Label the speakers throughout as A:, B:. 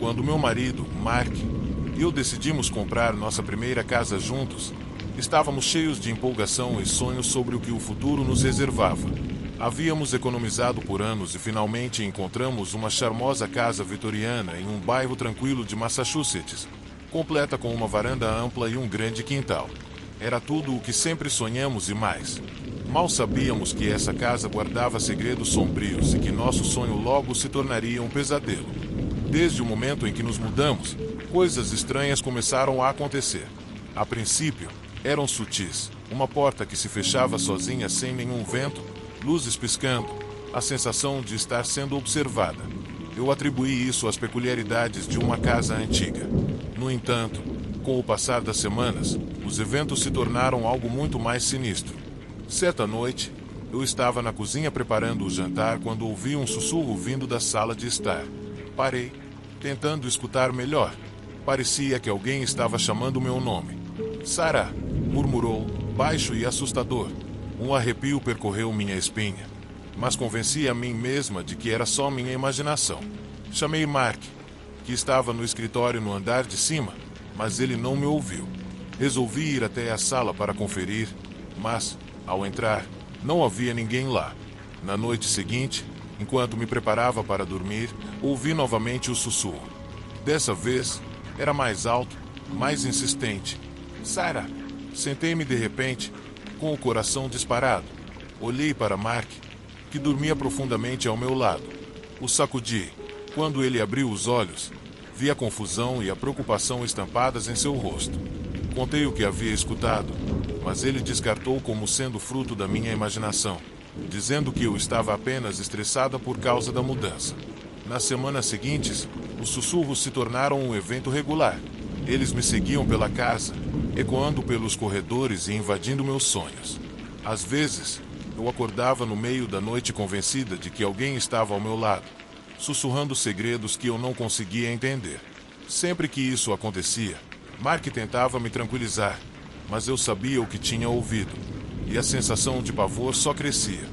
A: Quando meu marido, Mark, e eu decidimos comprar nossa primeira casa juntos, estávamos cheios de empolgação e sonhos sobre o que o futuro nos reservava. Havíamos economizado por anos e finalmente encontramos uma charmosa casa vitoriana em um bairro tranquilo de Massachusetts, completa com uma varanda ampla e um grande quintal. Era tudo o que sempre sonhamos e mais. Mal sabíamos que essa casa guardava segredos sombrios e que nosso sonho logo se tornaria um pesadelo. Desde o momento em que nos mudamos, coisas estranhas começaram a acontecer. A princípio, eram sutis, uma porta que se fechava sozinha sem nenhum vento, luzes piscando, a sensação de estar sendo observada. Eu atribuí isso às peculiaridades de uma casa antiga. No entanto, com o passar das semanas, os eventos se tornaram algo muito mais sinistro. Certa noite, eu estava na cozinha preparando o jantar quando ouvi um sussurro vindo da sala de estar. Parei, tentando escutar melhor. Parecia que alguém estava chamando meu nome. Sarah, murmurou, baixo e assustador. Um arrepio percorreu minha espinha, mas convenci a mim mesma de que era só minha imaginação. Chamei Mark, que estava no escritório no andar de cima, mas ele não me ouviu. Resolvi ir até a sala para conferir, mas, ao entrar, não havia ninguém lá. Na noite seguinte, enquanto me preparava para dormir, ouvi novamente o sussurro. Dessa vez, era mais alto, mais insistente. Sarah! Sentei-me de repente, com o coração disparado. Olhei para Mark, que dormia profundamente ao meu lado. O sacudi. Quando ele abriu os olhos, vi a confusão e a preocupação estampadas em seu rosto. Contei o que havia escutado, mas ele descartou como sendo fruto da minha imaginação, dizendo que eu estava apenas estressada por causa da mudança. Nas semanas seguintes, os sussurros se tornaram um evento regular. Eles me seguiam pela casa, ecoando pelos corredores e invadindo meus sonhos. Às vezes, eu acordava no meio da noite convencida de que alguém estava ao meu lado, sussurrando segredos que eu não conseguia entender. Sempre que isso acontecia, Mark tentava me tranquilizar, mas eu sabia o que tinha ouvido, e a sensação de pavor só crescia.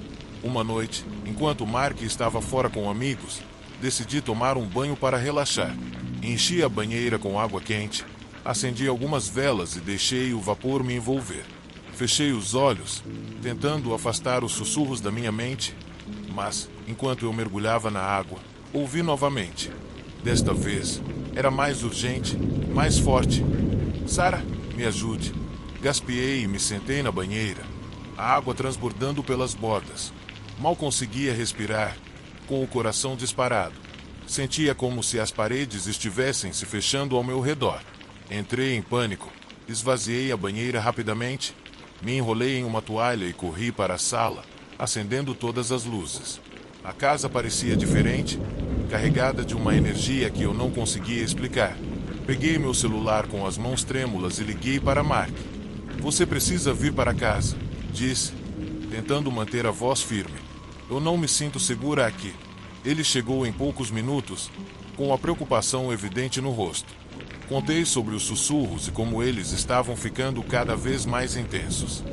A: Uma noite, enquanto Mark estava fora com amigos, decidi tomar um banho para relaxar. Enchi a banheira com água quente, acendi algumas velas e deixei o vapor me envolver. Fechei os olhos, tentando afastar os sussurros da minha mente, mas, enquanto eu mergulhava na água, ouvi novamente. Desta vez, era mais urgente, mais forte. Sarah, me ajude. Gaspei e me sentei na banheira, a água transbordando pelas bordas. Mal conseguia respirar, com o coração disparado. Sentia como se as paredes estivessem se fechando ao meu redor. Entrei em pânico, esvaziei a banheira rapidamente, me enrolei em uma toalha e corri para a sala, acendendo todas as luzes. A casa parecia diferente, carregada de uma energia que eu não conseguia explicar. Peguei meu celular com as mãos trêmulas e liguei para Mark. Você precisa vir para casa, disse, tentando manter a voz firme. Eu não me sinto segura aqui. Ele chegou em poucos minutos, com a preocupação evidente no rosto. Contei sobre os sussurros e como eles estavam ficando cada vez mais intensos.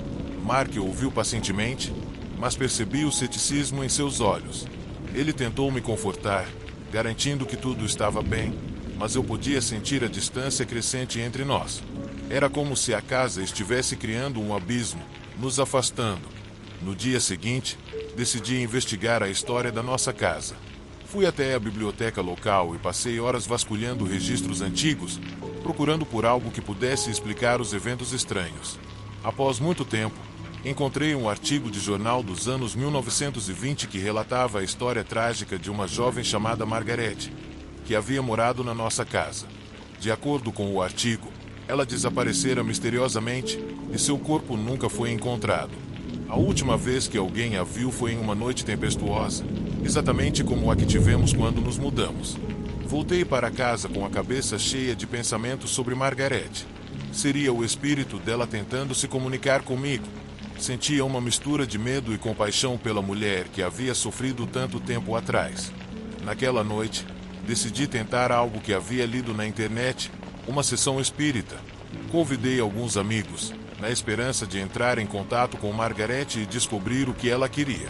A: Mark ouviu pacientemente, mas percebi o ceticismo em seus olhos. Ele tentou me confortar, garantindo que tudo estava bem, mas eu podia sentir a distância crescente entre nós. Era como se a casa estivesse criando um abismo, nos afastando. No dia seguinte, decidi investigar a história da nossa casa. Fui até a biblioteca local e passei horas vasculhando registros antigos, procurando por algo que pudesse explicar os eventos estranhos. Após muito tempo, encontrei um artigo de jornal dos anos 1920 que relatava a história trágica de uma jovem chamada Margaret, que havia morado na nossa casa. De acordo com o artigo, ela desaparecera misteriosamente e seu corpo nunca foi encontrado. A última vez que alguém a viu foi em uma noite tempestuosa, exatamente como a que tivemos quando nos mudamos. Voltei para casa com a cabeça cheia de pensamentos sobre Margaret. Seria o espírito dela tentando se comunicar comigo. Sentia uma mistura de medo e compaixão pela mulher que havia sofrido tanto tempo atrás. Naquela noite, decidi tentar algo que havia lido na internet, uma sessão espírita. Convidei alguns amigos, na esperança de entrar em contato com Margaret e descobrir o que ela queria.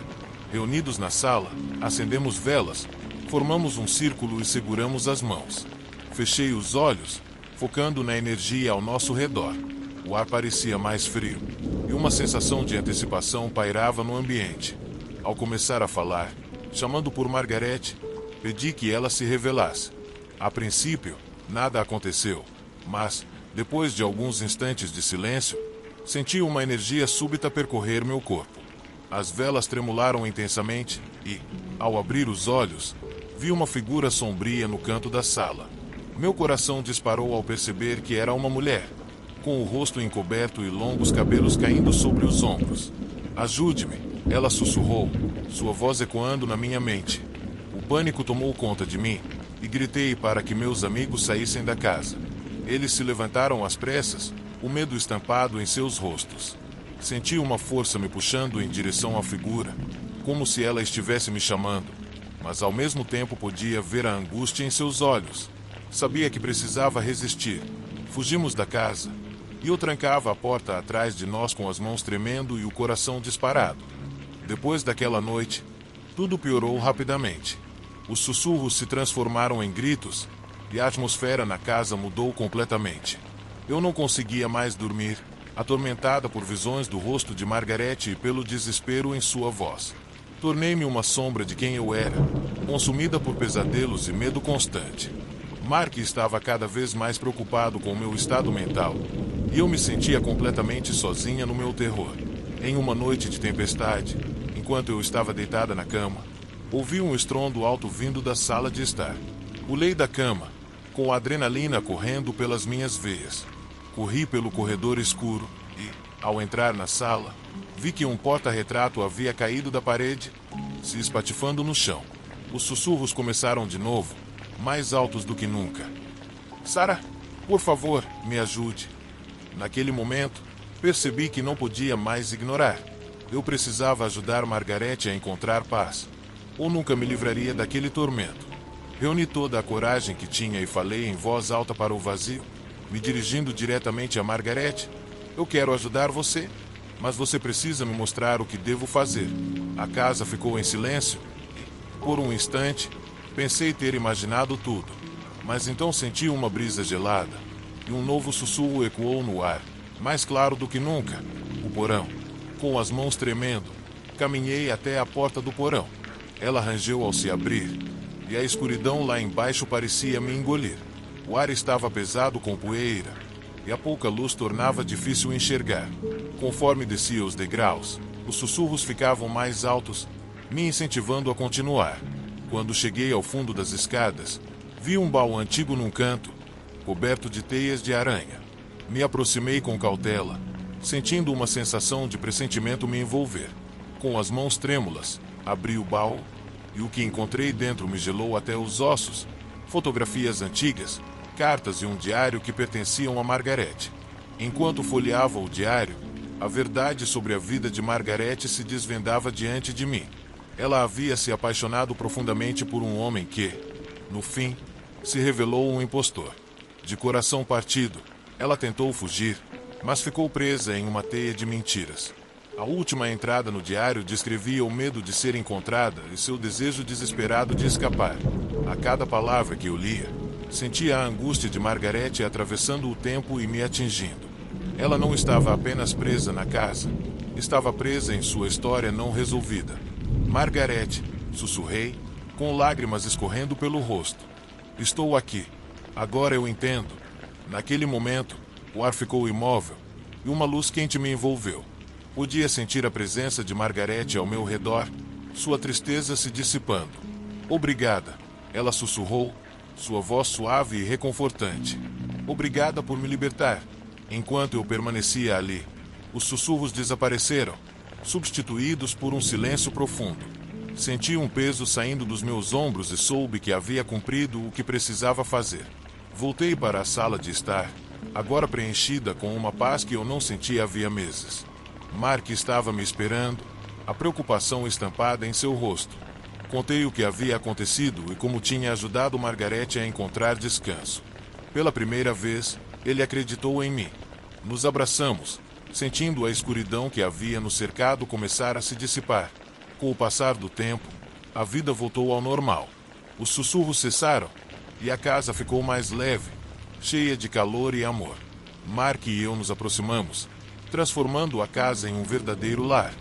A: Reunidos na sala, acendemos velas, formamos um círculo e seguramos as mãos. Fechei os olhos, focando na energia ao nosso redor. O ar parecia mais frio, e uma sensação de antecipação pairava no ambiente. Ao começar a falar, chamando por Margarete, pedi que ela se revelasse. A princípio, nada aconteceu, mas, depois de alguns instantes de silêncio, senti uma energia súbita percorrer meu corpo. As velas tremularam intensamente e, ao abrir os olhos, vi uma figura sombria no canto da sala. Meu coração disparou ao perceber que era uma mulher, com o rosto encoberto e longos cabelos caindo sobre os ombros. "Ajude-me", ela sussurrou, sua voz ecoando na minha mente. O pânico tomou conta de mim e gritei para que meus amigos saíssem da casa. Eles se levantaram às pressas, o medo estampado em seus rostos. Senti uma força me puxando em direção à figura, como se ela estivesse me chamando, mas ao mesmo tempo podia ver a angústia em seus olhos. Sabia que precisava resistir. Fugimos da casa, e eu trancava a porta atrás de nós com as mãos tremendo e o coração disparado. Depois daquela noite, tudo piorou rapidamente. Os sussurros se transformaram em gritos, e a atmosfera na casa mudou completamente. Eu não conseguia mais dormir, atormentada por visões do rosto de Margarete e pelo desespero em sua voz. Tornei-me uma sombra de quem eu era, consumida por pesadelos e medo constante. Mark estava cada vez mais preocupado com o meu estado mental, e eu me sentia completamente sozinha no meu terror. Em uma noite de tempestade, enquanto eu estava deitada na cama, ouvi um estrondo alto vindo da sala de estar. Pulei da cama, com a adrenalina correndo pelas minhas veias. Corri pelo corredor escuro e, ao entrar na sala, vi que um porta-retrato havia caído da parede, se espatifando no chão. Os sussurros começaram de novo, mais altos do que nunca. "Sarah, por favor, me ajude." Naquele momento, percebi que não podia mais ignorar. Eu precisava ajudar Margarete a encontrar paz, ou nunca me livraria daquele tormento. Reuni toda a coragem que tinha e falei em voz alta para o vazio, me dirigindo diretamente a Margarete. "Eu quero ajudar você, mas você precisa me mostrar o que devo fazer." A casa ficou em silêncio e, por um instante, pensei ter imaginado tudo. Mas então senti uma brisa gelada, e um novo sussurro ecoou no ar, mais claro do que nunca. O porão. Com as mãos tremendo, caminhei até a porta do porão. Ela rangeu ao se abrir, e a escuridão lá embaixo parecia me engolir. O ar estava pesado com poeira, e a pouca luz tornava difícil enxergar. Conforme descia os degraus, os sussurros ficavam mais altos, me incentivando a continuar. Quando cheguei ao fundo das escadas, vi um baú antigo num canto, coberto de teias de aranha. Me aproximei com cautela, sentindo uma sensação de pressentimento me envolver. Com as mãos trêmulas, abri o baú, e o que encontrei dentro me gelou até os ossos. Fotografias antigas, cartas e um diário que pertenciam a Margarete. Enquanto folheava o diário, a verdade sobre a vida de Margarete se desvendava diante de mim. Ela havia se apaixonado profundamente por um homem que, no fim, se revelou um impostor. De coração partido, ela tentou fugir, mas ficou presa em uma teia de mentiras. A última entrada no diário descrevia o medo de ser encontrada e seu desejo desesperado de escapar. A cada palavra que eu lia, sentia a angústia de Margarete atravessando o tempo e me atingindo. Ela não estava apenas presa na casa, estava presa em sua história não resolvida. "Margarete", sussurrei, com lágrimas escorrendo pelo rosto. "Estou aqui. Agora eu entendo." Naquele momento, o ar ficou imóvel e uma luz quente me envolveu. Podia sentir a presença de Margarete ao meu redor, sua tristeza se dissipando. "Obrigada", ela sussurrou, sua voz suave e reconfortante. "Obrigada por me libertar." Enquanto eu permanecia ali, os sussurros desapareceram, substituídos por um silêncio profundo. Senti um peso saindo dos meus ombros e soube que havia cumprido o que precisava fazer. Voltei para a sala de estar, agora preenchida com uma paz que eu não sentia havia meses. Mark estava me esperando, a preocupação estampada em seu rosto. Contei o que havia acontecido e como tinha ajudado Margarete a encontrar descanso. Pela primeira vez, ele acreditou em mim. Nos abraçamos, sentindo a escuridão que havia nos cercado começar a se dissipar. Com o passar do tempo, a vida voltou ao normal. Os sussurros cessaram, e a casa ficou mais leve, cheia de calor e amor. Mark e eu nos aproximamos, transformando a casa em um verdadeiro lar,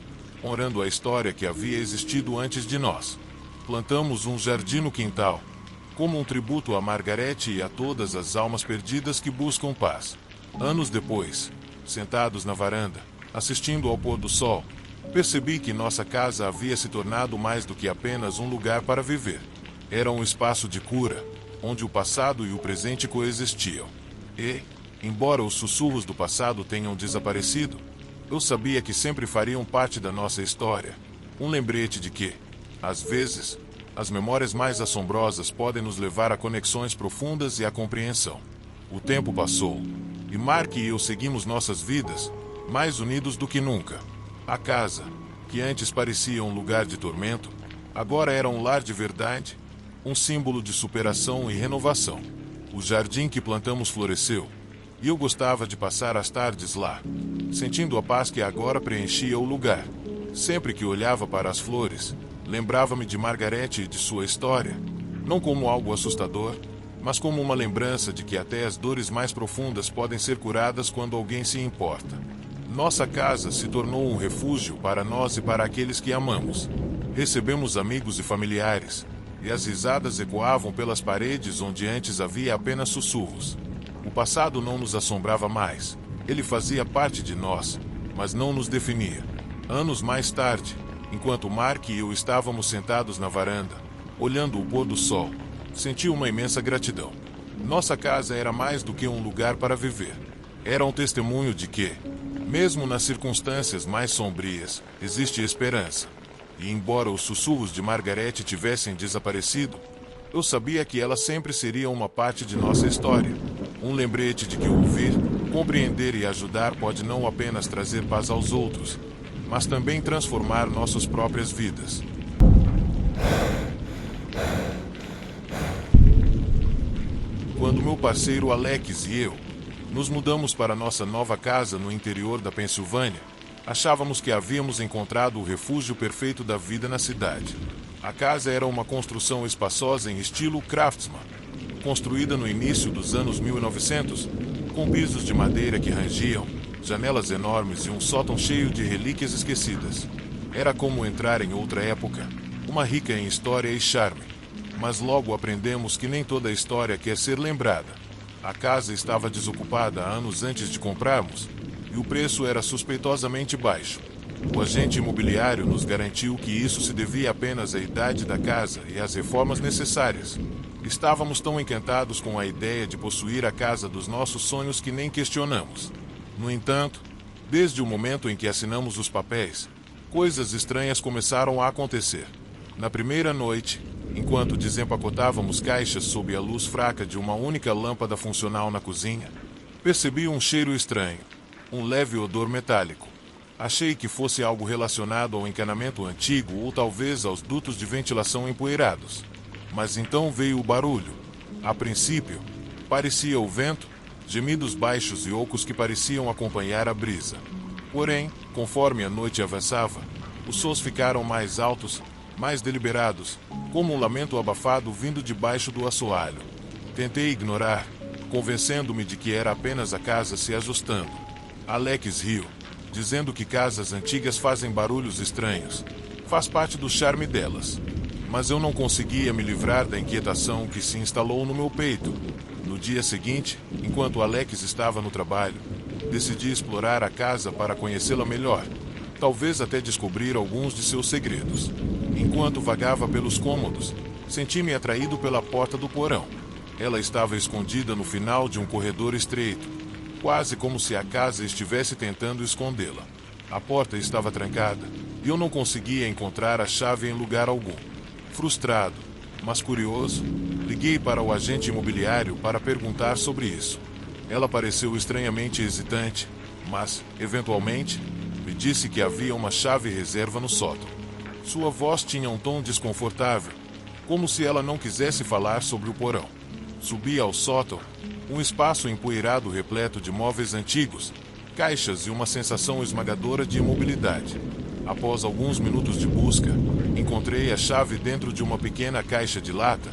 A: honrando a história que havia existido antes de nós. Plantamos um jardim no quintal, como um tributo a Margaret e a todas as almas perdidas que buscam paz. Anos depois, sentados na varanda, assistindo ao pôr do sol, percebi que nossa casa havia se tornado mais do que apenas um lugar para viver. Era um espaço de cura, onde o passado e o presente coexistiam. E, embora os sussurros do passado tenham desaparecido, eu sabia que sempre fariam parte da nossa história. Um lembrete de que, às vezes, as memórias mais assombrosas podem nos levar a conexões profundas e a compreensão. O tempo passou, e Mark e eu seguimos nossas vidas, mais unidos do que nunca. A casa, que antes parecia um lugar de tormento, agora era um lar de verdade, um símbolo de superação e renovação. O jardim que plantamos floresceu, e eu gostava de passar as tardes lá, sentindo a paz que agora preenchia o lugar. Sempre que olhava para as flores, lembrava-me de Margaret e de sua história, não como algo assustador, mas como uma lembrança de que até as dores mais profundas podem ser curadas quando alguém se importa. Nossa casa se tornou um refúgio para nós e para aqueles que amamos. Recebemos amigos e familiares, e as risadas ecoavam pelas paredes onde antes havia apenas sussurros. O passado não nos assombrava mais. Ele fazia parte de nós, mas não nos definia. Anos mais tarde, enquanto Mark e eu estávamos sentados na varanda, olhando o pôr do sol, senti uma imensa gratidão. Nossa casa era mais do que um lugar para viver. Era um testemunho de que, mesmo nas circunstâncias mais sombrias, existe esperança. E embora os sussurros de Margaret tivessem desaparecido, eu sabia que ela sempre seria uma parte de nossa história. Um lembrete de que ouvir, compreender e ajudar pode não apenas trazer paz aos outros, mas também transformar nossas próprias vidas. Quando meu parceiro Alex e eu nos mudamos para nossa nova casa no interior da Pensilvânia, achávamos que havíamos encontrado o refúgio perfeito da vida na cidade. A casa era uma construção espaçosa em estilo Craftsman, construída no início dos anos 1900, com pisos de madeira que rangiam, janelas enormes e um sótão cheio de relíquias esquecidas. Era como entrar em outra época, uma rica em história e charme. Mas logo aprendemos que nem toda história quer ser lembrada. A casa estava desocupada há anos antes de comprarmos, e o preço era suspeitosamente baixo. O agente imobiliário nos garantiu que isso se devia apenas à idade da casa e às reformas necessárias. Estávamos tão encantados com a ideia de possuir a casa dos nossos sonhos que nem questionamos. No entanto, desde o momento em que assinamos os papéis, coisas estranhas começaram a acontecer. Na primeira noite, enquanto desempacotávamos caixas sob a luz fraca de uma única lâmpada funcional na cozinha, percebi um cheiro estranho, um leve odor metálico. Achei que fosse algo relacionado ao encanamento antigo ou talvez aos dutos de ventilação empoeirados. Mas então veio o barulho. A princípio, parecia o vento, gemidos baixos e ocos que pareciam acompanhar a brisa. Porém, conforme a noite avançava, os sons ficaram mais altos, mais deliberados, como um lamento abafado vindo debaixo do assoalho. Tentei ignorar, convencendo-me de que era apenas a casa se ajustando. Alex riu, dizendo que casas antigas fazem barulhos estranhos. Faz parte do charme delas. Mas eu não conseguia me livrar da inquietação que se instalou no meu peito. No dia seguinte, enquanto Alex estava no trabalho, decidi explorar a casa para conhecê-la melhor, talvez até descobrir alguns de seus segredos. Enquanto vagava pelos cômodos, senti-me atraído pela porta do porão. Ela estava escondida no final de um corredor estreito, quase como se a casa estivesse tentando escondê-la. A porta estava trancada, e eu não conseguia encontrar a chave em lugar algum. Frustrado, mas curioso, liguei para o agente imobiliário para perguntar sobre isso. Ela pareceu estranhamente hesitante, mas, eventualmente, me disse que havia uma chave reserva no sótão. Sua voz tinha um tom desconfortável, como se ela não quisesse falar sobre o porão. Subi ao sótão, um espaço empoeirado repleto de móveis antigos, caixas e uma sensação esmagadora de imobilidade. Após alguns minutos de busca, encontrei a chave dentro de uma pequena caixa de lata,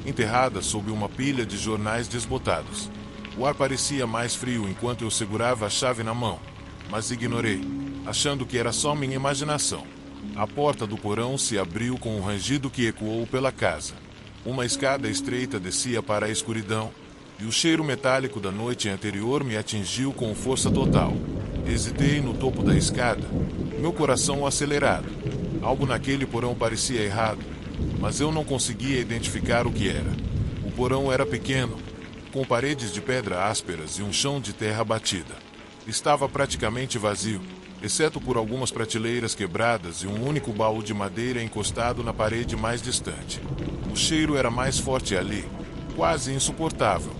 A: enterrada sob uma pilha de jornais desbotados. O ar parecia mais frio enquanto eu segurava a chave na mão, mas ignorei, achando que era só minha imaginação. A porta do porão se abriu com um rangido que ecoou pela casa. Uma escada estreita descia para a escuridão, e o cheiro metálico da noite anterior me atingiu com força total. Hesitei no topo da escada, meu coração acelerado. Algo naquele porão parecia errado, mas eu não conseguia identificar o que era. O porão era pequeno, com paredes de pedra ásperas e um chão de terra batida. Estava praticamente vazio, exceto por algumas prateleiras quebradas e um único baú de madeira encostado na parede mais distante. O cheiro era mais forte ali, quase insuportável.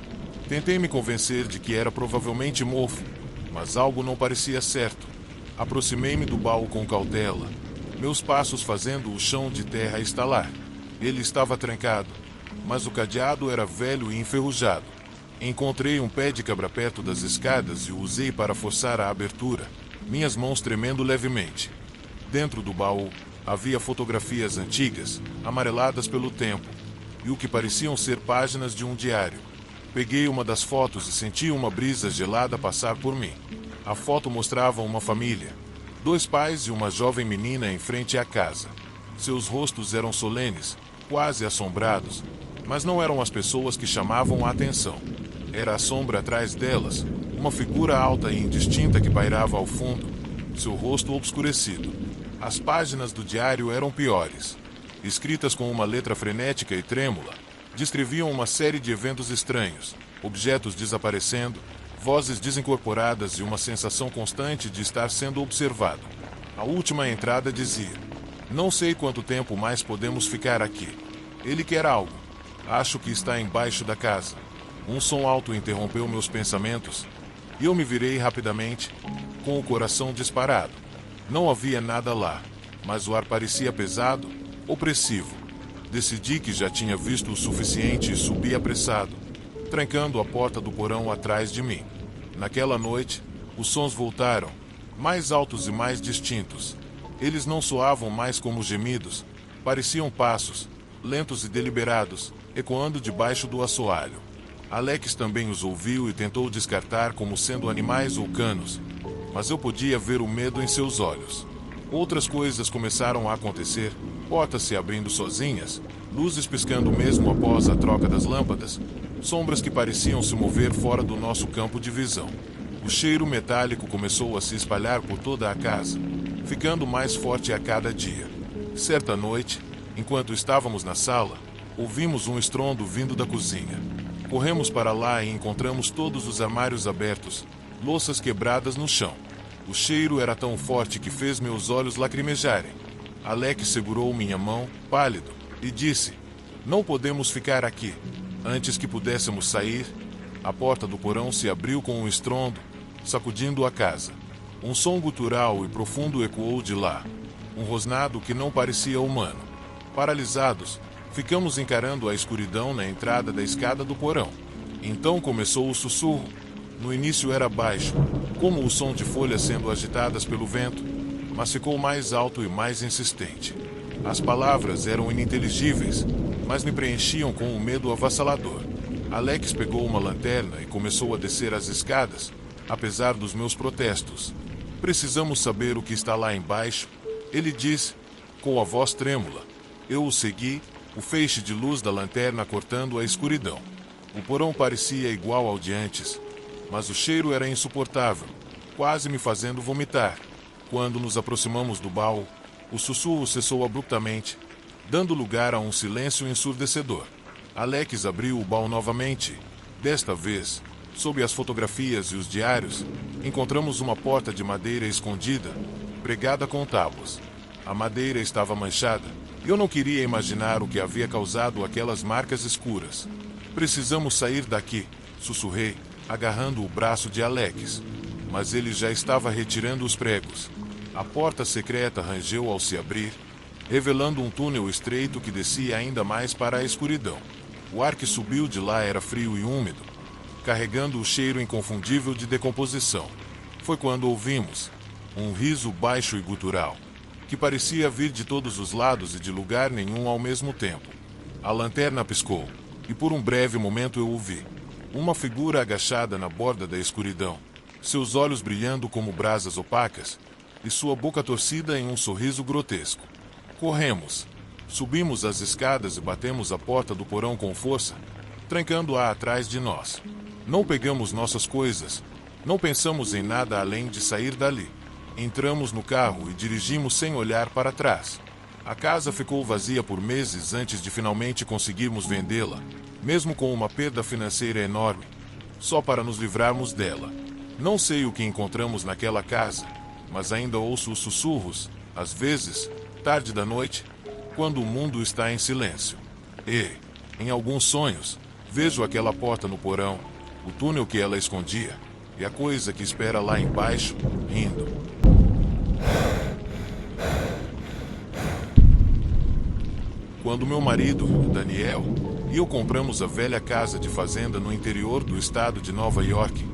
A: Tentei me convencer de que era provavelmente mofo, mas algo não parecia certo. Aproximei-me do baú com cautela, meus passos fazendo o chão de terra estalar. Ele estava trancado, mas o cadeado era velho e enferrujado. Encontrei um pé de cabra perto das escadas e o usei para forçar a abertura, minhas mãos tremendo levemente. Dentro do baú, havia fotografias antigas, amareladas pelo tempo, e o que pareciam ser páginas de um diário. Peguei uma das fotos e senti uma brisa gelada passar por mim. A foto mostrava uma família, 2 pais e uma jovem menina em frente à casa. Seus rostos eram solenes, quase assombrados, mas não eram as pessoas que chamavam a atenção. Era a sombra atrás delas, uma figura alta e indistinta que pairava ao fundo, seu rosto obscurecido. As páginas do diário eram piores. Escritas com uma letra frenética e trêmula, descreviam uma série de eventos estranhos, objetos desaparecendo, vozes desincorporadas e uma sensação constante de estar sendo observado. A última entrada dizia: "Não sei quanto tempo mais podemos ficar aqui. Ele quer algo. Acho que está embaixo da casa." Um som alto interrompeu meus pensamentos, e eu me virei rapidamente, com o coração disparado. Não havia nada lá, mas o ar parecia pesado, opressivo. Decidi que já tinha visto o suficiente e subi apressado, trancando a porta do porão atrás de mim. Naquela noite, os sons voltaram, mais altos e mais distintos. Eles não soavam mais como gemidos, pareciam passos, lentos e deliberados, ecoando debaixo do assoalho. Alex também os ouviu e tentou descartar como sendo animais ou canos, mas eu podia ver o medo em seus olhos. Outras coisas começaram a acontecer, portas se abrindo sozinhas, luzes piscando mesmo após a troca das lâmpadas, sombras que pareciam se mover fora do nosso campo de visão. O cheiro metálico começou a se espalhar por toda a casa, ficando mais forte a cada dia. Certa noite, enquanto estávamos na sala, ouvimos um estrondo vindo da cozinha. Corremos para lá e encontramos todos os armários abertos, louças quebradas no chão. O cheiro era tão forte que fez meus olhos lacrimejarem. Alex segurou minha mão, pálido, e disse: "Não podemos ficar aqui." Antes que pudéssemos sair, a porta do porão se abriu com um estrondo, sacudindo a casa. Um som gutural e profundo ecoou de lá, um rosnado que não parecia humano. Paralisados, ficamos encarando a escuridão na entrada da escada do porão. Então começou o sussurro. No início era baixo, como o som de folhas sendo agitadas pelo vento, mas ficou mais alto e mais insistente. As palavras eram ininteligíveis, mas me preenchiam com um medo avassalador. Alex pegou uma lanterna e começou a descer as escadas, apesar dos meus protestos. "Precisamos saber o que está lá embaixo," ele disse, com a voz trêmula. Eu o segui, o feixe de luz da lanterna cortando a escuridão. O porão parecia igual ao de antes, mas o cheiro era insuportável, quase me fazendo vomitar. Quando nos aproximamos do baú, o sussurro cessou abruptamente, dando lugar a um silêncio ensurdecedor. Alex abriu o baú novamente. Desta vez, sob as fotografias e os diários, encontramos uma porta de madeira escondida, pregada com tábuas. A madeira estava manchada, e eu não queria imaginar o que havia causado aquelas marcas escuras. "Precisamos sair daqui," sussurrei, agarrando o braço de Alex. Mas ele já estava retirando os pregos. A porta secreta rangeu ao se abrir, revelando um túnel estreito que descia ainda mais para a escuridão. O ar que subiu de lá era frio e úmido, carregando o cheiro inconfundível de decomposição. Foi quando ouvimos um riso baixo e gutural, que parecia vir de todos os lados e de lugar nenhum ao mesmo tempo. A lanterna piscou, e por um breve momento eu o vi. Uma figura agachada na borda da escuridão, seus olhos brilhando como brasas opacas, e sua boca torcida em um sorriso grotesco. Corremos. Subimos as escadas e batemos a porta do porão com força, trancando-a atrás de nós. Não pegamos nossas coisas, não pensamos em nada além de sair dali. Entramos no carro e dirigimos sem olhar para trás. A casa ficou vazia por meses antes de finalmente conseguirmos vendê-la, mesmo com uma perda financeira enorme, só para nos livrarmos dela. Não sei o que encontramos naquela casa, mas ainda ouço os sussurros, às vezes, tarde da noite, quando o mundo está em silêncio. E, em alguns sonhos, vejo aquela porta no porão, o túnel que ela escondia, e a coisa que espera lá embaixo, rindo. Quando meu marido, Daniel, e eu compramos a velha casa de fazenda no interior do estado de Nova York,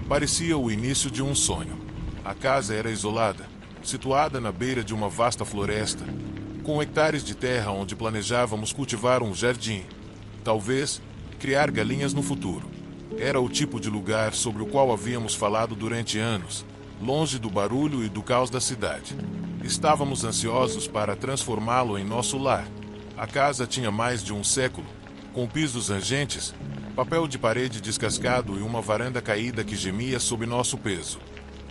A: parecia o início de um sonho. A casa era isolada, situada na beira de uma vasta floresta, com hectares de terra onde planejávamos cultivar um jardim, talvez criar galinhas no futuro. Era o tipo de lugar sobre o qual havíamos falado durante anos, longe do barulho e do caos da cidade. Estávamos ansiosos para transformá-lo em nosso lar. A casa tinha mais de um século, com pisos rangentes, papel de parede descascado e uma varanda caída que gemia sob nosso peso.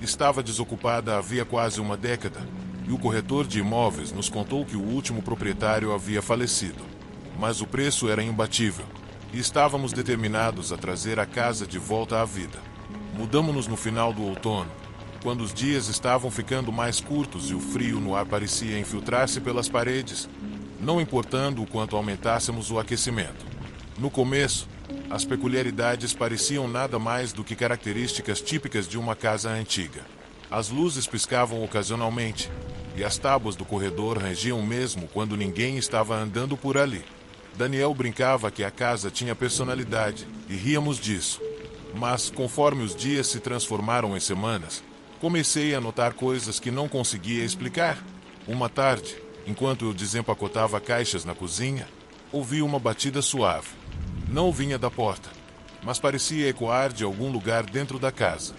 A: Estava desocupada havia quase uma década, e o corretor de imóveis nos contou que o último proprietário havia falecido. Mas o preço era imbatível, e estávamos determinados a trazer a casa de volta à vida. Mudamos-nos no final do outono, quando os dias estavam ficando mais curtos e o frio no ar parecia infiltrar-se pelas paredes, não importando o quanto aumentássemos o aquecimento. No começo, as peculiaridades pareciam nada mais do que características típicas de uma casa antiga. As luzes piscavam ocasionalmente, e as tábuas do corredor rangiam mesmo quando ninguém estava andando por ali. Daniel brincava que a casa tinha personalidade, e ríamos disso. Mas, conforme os dias se transformaram em semanas, comecei a notar coisas que não conseguia explicar. Uma tarde, enquanto eu desempacotava caixas na cozinha, ouvi uma batida suave. Não vinha da porta, mas parecia ecoar de algum lugar dentro da casa.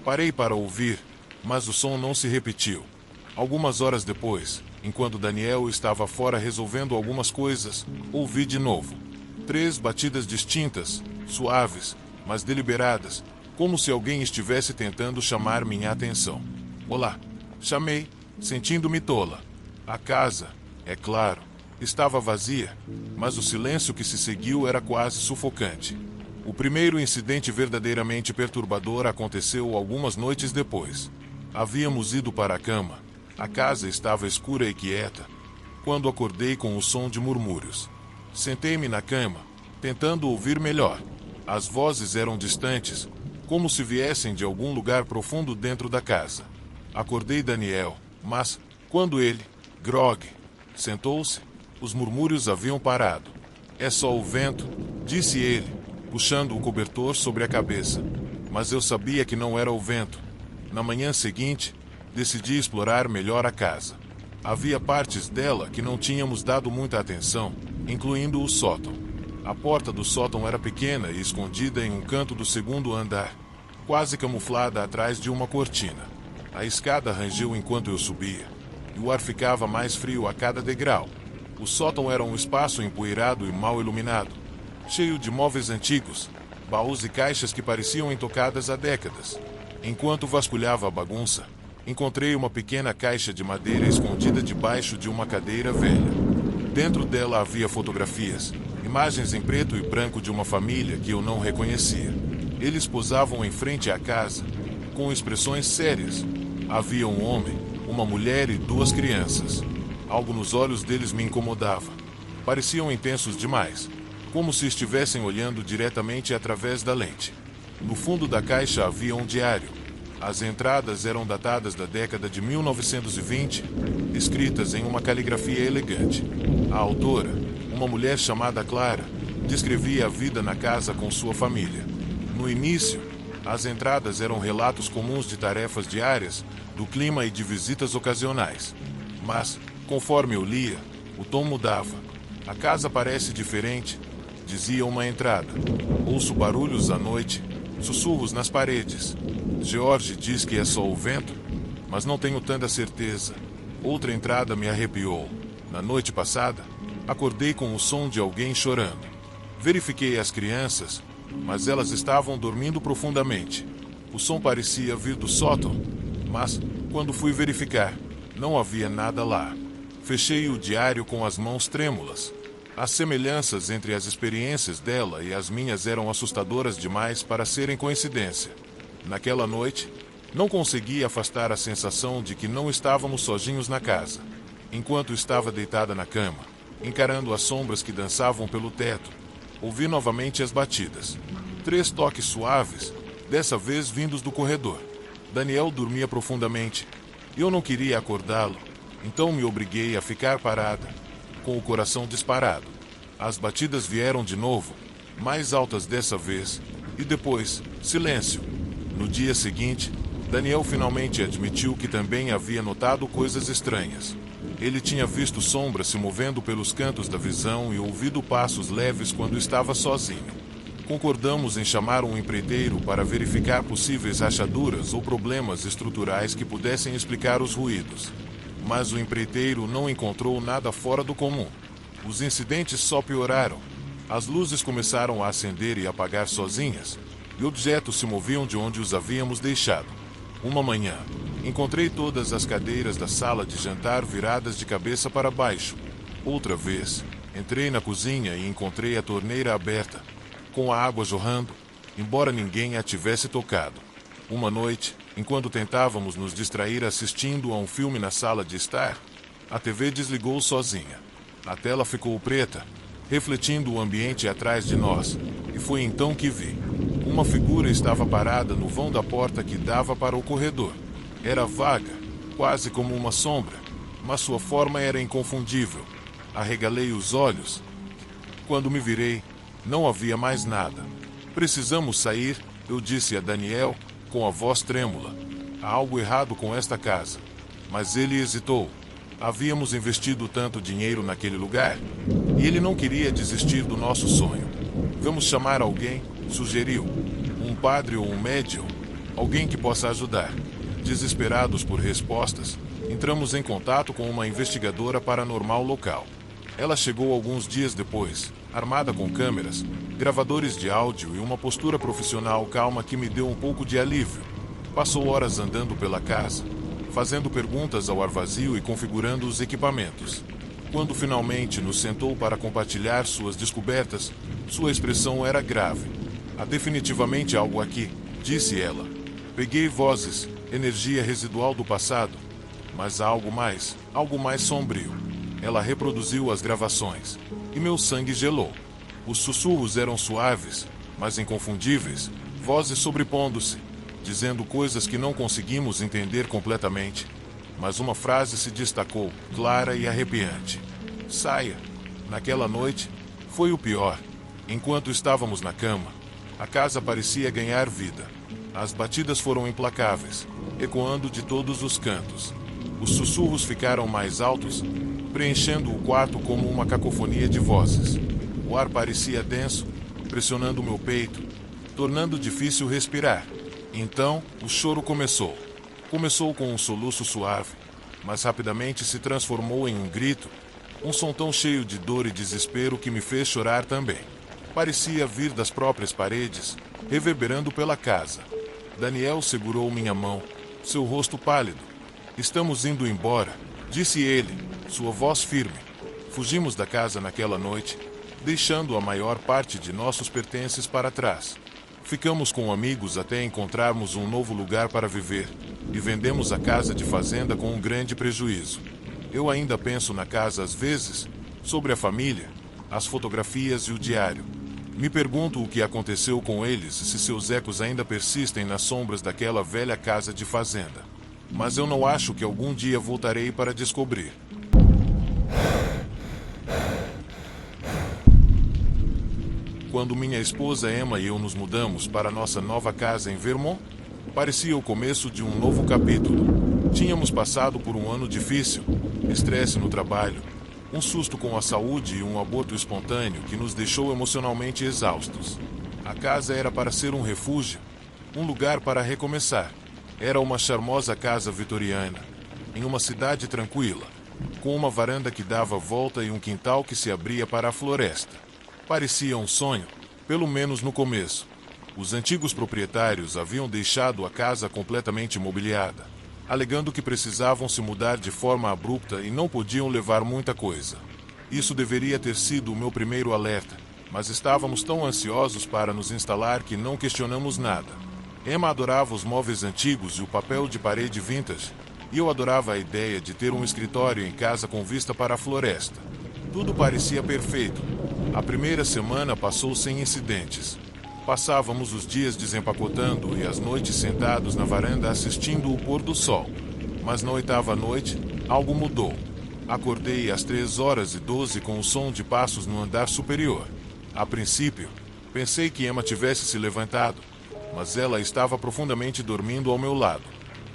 A: Parei para ouvir, mas o som não se repetiu. Algumas horas depois, enquanto Daniel estava fora resolvendo algumas coisas, ouvi de novo. 3 batidas distintas, suaves, mas deliberadas, como se alguém estivesse tentando chamar minha atenção. Olá, chamei, sentindo-me tola. A casa, é claro, estava vazia, mas o silêncio que se seguiu era quase sufocante. O primeiro incidente verdadeiramente perturbador aconteceu algumas noites depois. Havíamos ido para a cama. A casa estava escura e quieta, quando acordei com o som de murmúrios. Sentei-me na cama, tentando ouvir melhor. As vozes eram distantes, como se viessem de algum lugar profundo dentro da casa. Acordei Daniel, mas, quando ele, grogue, sentou-se, os murmúrios haviam parado. É só o vento, disse ele, puxando o cobertor sobre a cabeça. Mas eu sabia que não era o vento. Na manhã seguinte, decidi explorar melhor a casa. Havia partes dela que não tínhamos dado muita atenção, incluindo o sótão. A porta do sótão era pequena e escondida em um canto do segundo andar, quase camuflada atrás de uma cortina. A escada rangeu enquanto eu subia, e o ar ficava mais frio a cada degrau. O sótão era um espaço empoeirado e mal iluminado, cheio de móveis antigos, baús e caixas que pareciam intocadas há décadas. Enquanto vasculhava a bagunça, encontrei uma pequena caixa de madeira escondida debaixo de uma cadeira velha. Dentro dela havia fotografias, imagens em preto e branco de uma família que eu não reconhecia. Eles posavam em frente à casa, com expressões sérias. Havia um homem, uma mulher e 2 crianças. Algo nos olhos deles me incomodava. Pareciam intensos demais, como se estivessem olhando diretamente através da lente. No fundo da caixa havia um diário. As entradas eram datadas da década de 1920, escritas em uma caligrafia elegante. A autora, uma mulher chamada Clara, descrevia a vida na casa com sua família. No início, as entradas eram relatos comuns de tarefas diárias, do clima e de visitas ocasionais. Mas, conforme eu lia, o tom mudava. A casa parece diferente, dizia uma entrada. Ouço barulhos à noite, sussurros nas paredes. George diz que é só o vento, mas não tenho tanta certeza. Outra entrada me arrepiou. Na noite passada, acordei com o som de alguém chorando. Verifiquei as crianças, mas elas estavam dormindo profundamente. O som parecia vir do sótão, mas, quando fui verificar, não havia nada lá. Fechei o diário com as mãos trêmulas. As semelhanças entre as experiências dela e as minhas eram assustadoras demais para serem coincidência. Naquela noite, não consegui afastar a sensação de que não estávamos sozinhos na casa. Enquanto estava deitada na cama, encarando as sombras que dançavam pelo teto, ouvi novamente as batidas. 3 toques suaves, dessa vez vindos do corredor. Daniel dormia profundamente. Eu não queria acordá-lo, então me obriguei a ficar parada, com o coração disparado. As batidas vieram de novo, mais altas dessa vez, e depois, silêncio. No dia seguinte, Daniel finalmente admitiu que também havia notado coisas estranhas. Ele tinha visto sombras se movendo pelos cantos da visão e ouvido passos leves quando estava sozinho. Concordamos em chamar um empreiteiro para verificar possíveis rachaduras ou problemas estruturais que pudessem explicar os ruídos. Mas o empreiteiro não encontrou nada fora do comum. Os incidentes só pioraram. As luzes começaram a acender e apagar sozinhas, e objetos se moviam de onde os havíamos deixado. Uma manhã, encontrei todas as cadeiras da sala de jantar viradas de cabeça para baixo. Outra vez, entrei na cozinha e encontrei a torneira aberta, com a água jorrando, embora ninguém a tivesse tocado. Uma noite, enquanto tentávamos nos distrair assistindo a um filme na sala de estar, a TV desligou sozinha. A tela ficou preta, refletindo o ambiente atrás de nós, e foi então que vi. Uma figura estava parada no vão da porta que dava para o corredor. Era vaga, quase como uma sombra, mas sua forma era inconfundível. Arregalei os olhos. Quando me virei, não havia mais nada. Precisamos sair, eu disse a Daniel, com a voz trêmula. Há algo errado com esta casa. Mas ele hesitou. Havíamos investido tanto dinheiro naquele lugar, e ele não queria desistir do nosso sonho. Vamos chamar alguém, sugeriu. Um padre ou um médium, alguém que possa ajudar. Desesperados por respostas, entramos em contato com uma investigadora paranormal local. Ela chegou alguns dias depois, armada com câmeras, gravadores de áudio e uma postura profissional calma que me deu um pouco de alívio. Passou horas andando pela casa, fazendo perguntas ao ar vazio e configurando os equipamentos. Quando finalmente nos sentou para compartilhar suas descobertas, sua expressão era grave. Há definitivamente algo aqui, disse ela. Peguei vozes, energia residual do passado, mas há algo mais sombrio. Ela reproduziu as gravações, e meu sangue gelou. Os sussurros eram suaves, mas inconfundíveis, vozes sobrepondo-se, dizendo coisas que não conseguimos entender completamente. Mas uma frase se destacou, clara e arrepiante. Saia. Naquela noite, foi o pior. Enquanto estávamos na cama, a casa parecia ganhar vida. As batidas foram implacáveis, ecoando de todos os cantos. Os sussurros ficaram mais altos, preenchendo o quarto como uma cacofonia de vozes. O ar parecia denso, pressionando meu peito, tornando difícil respirar. Então, o choro começou. Começou com um soluço suave, mas rapidamente se transformou em um grito, um som tão cheio de dor e desespero que me fez chorar também. Parecia vir das próprias paredes, reverberando pela casa. Daniel segurou minha mão, seu rosto pálido. Estamos indo embora, disse ele, sua voz firme. Fugimos da casa naquela noite, deixando a maior parte de nossos pertences para trás. Ficamos com amigos até encontrarmos um novo lugar para viver, e vendemos a casa de fazenda com um grande prejuízo. Eu ainda penso na casa às vezes, sobre a família, as fotografias e o diário. Me pergunto o que aconteceu com eles e se seus ecos ainda persistem nas sombras daquela velha casa de fazenda. Mas eu não acho que algum dia voltarei para descobrir. Quando minha esposa Emma e eu nos mudamos para nossa nova casa em Vermont, parecia o começo de um novo capítulo. Tínhamos passado por um ano difícil, estresse no trabalho, Um susto com a saúde e um aborto espontâneo que nos deixou emocionalmente exaustos. A casa era para ser um refúgio, um lugar para recomeçar. Era uma charmosa casa vitoriana, em uma cidade tranquila, com uma varanda que dava volta e um quintal que se abria para a floresta. Parecia um sonho, pelo menos no começo. Os antigos proprietários haviam deixado a casa completamente mobiliada, alegando que precisavam se mudar de forma abrupta e não podiam levar muita coisa. Isso deveria ter sido o meu primeiro alerta, mas estávamos tão ansiosos para nos instalar que não questionamos nada. Emma adorava os móveis antigos e o papel de parede vintage, e eu adorava a ideia de ter um escritório em casa com vista para a floresta. Tudo parecia perfeito. A primeira semana passou sem incidentes. Passávamos os dias desempacotando e as noites sentados na varanda assistindo o pôr do sol. Mas na 8ª noite, algo mudou. Acordei às 3h12 com o som de passos no andar superior. A princípio, pensei que Emma tivesse se levantado, mas ela estava profundamente dormindo ao meu lado.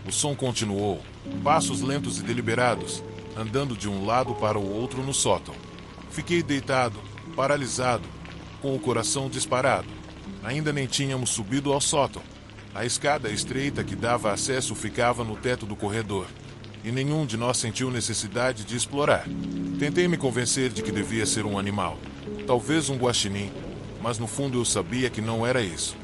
A: O som continuou, passos lentos e deliberados, andando de um lado para o outro no sótão. Fiquei deitado, paralisado, com o coração disparado. Ainda nem tínhamos subido ao sótão. A escada estreita que dava acesso ficava no teto do corredor, e nenhum de nós sentiu necessidade de explorar. Tentei me convencer de que devia ser um animal, talvez um guaxinim, mas no fundo eu sabia que não era isso.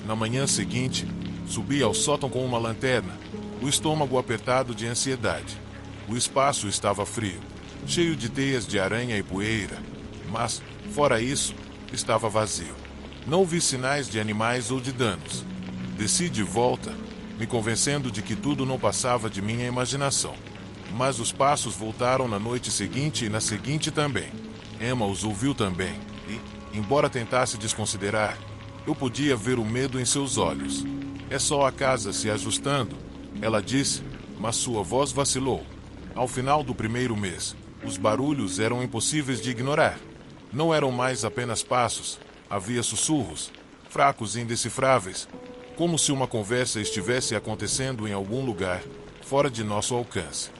A: Na manhã seguinte, subi ao sótão com uma lanterna, o estômago apertado de ansiedade. O espaço estava frio, cheio de teias de aranha e poeira, mas, fora isso, estava vazio. Não vi sinais de animais ou de danos. Desci de volta, me convencendo de que tudo não passava de minha imaginação. Mas os passos voltaram na noite seguinte e na seguinte também. Emma os ouviu também, e, embora tentasse desconsiderar, eu podia ver o medo em seus olhos. É só a casa se ajustando, ela disse, mas sua voz vacilou. Ao final do primeiro mês, os barulhos eram impossíveis de ignorar. Não eram mais apenas passos. Havia sussurros, fracos e indecifráveis, como se uma conversa estivesse acontecendo em algum lugar, fora de nosso alcance.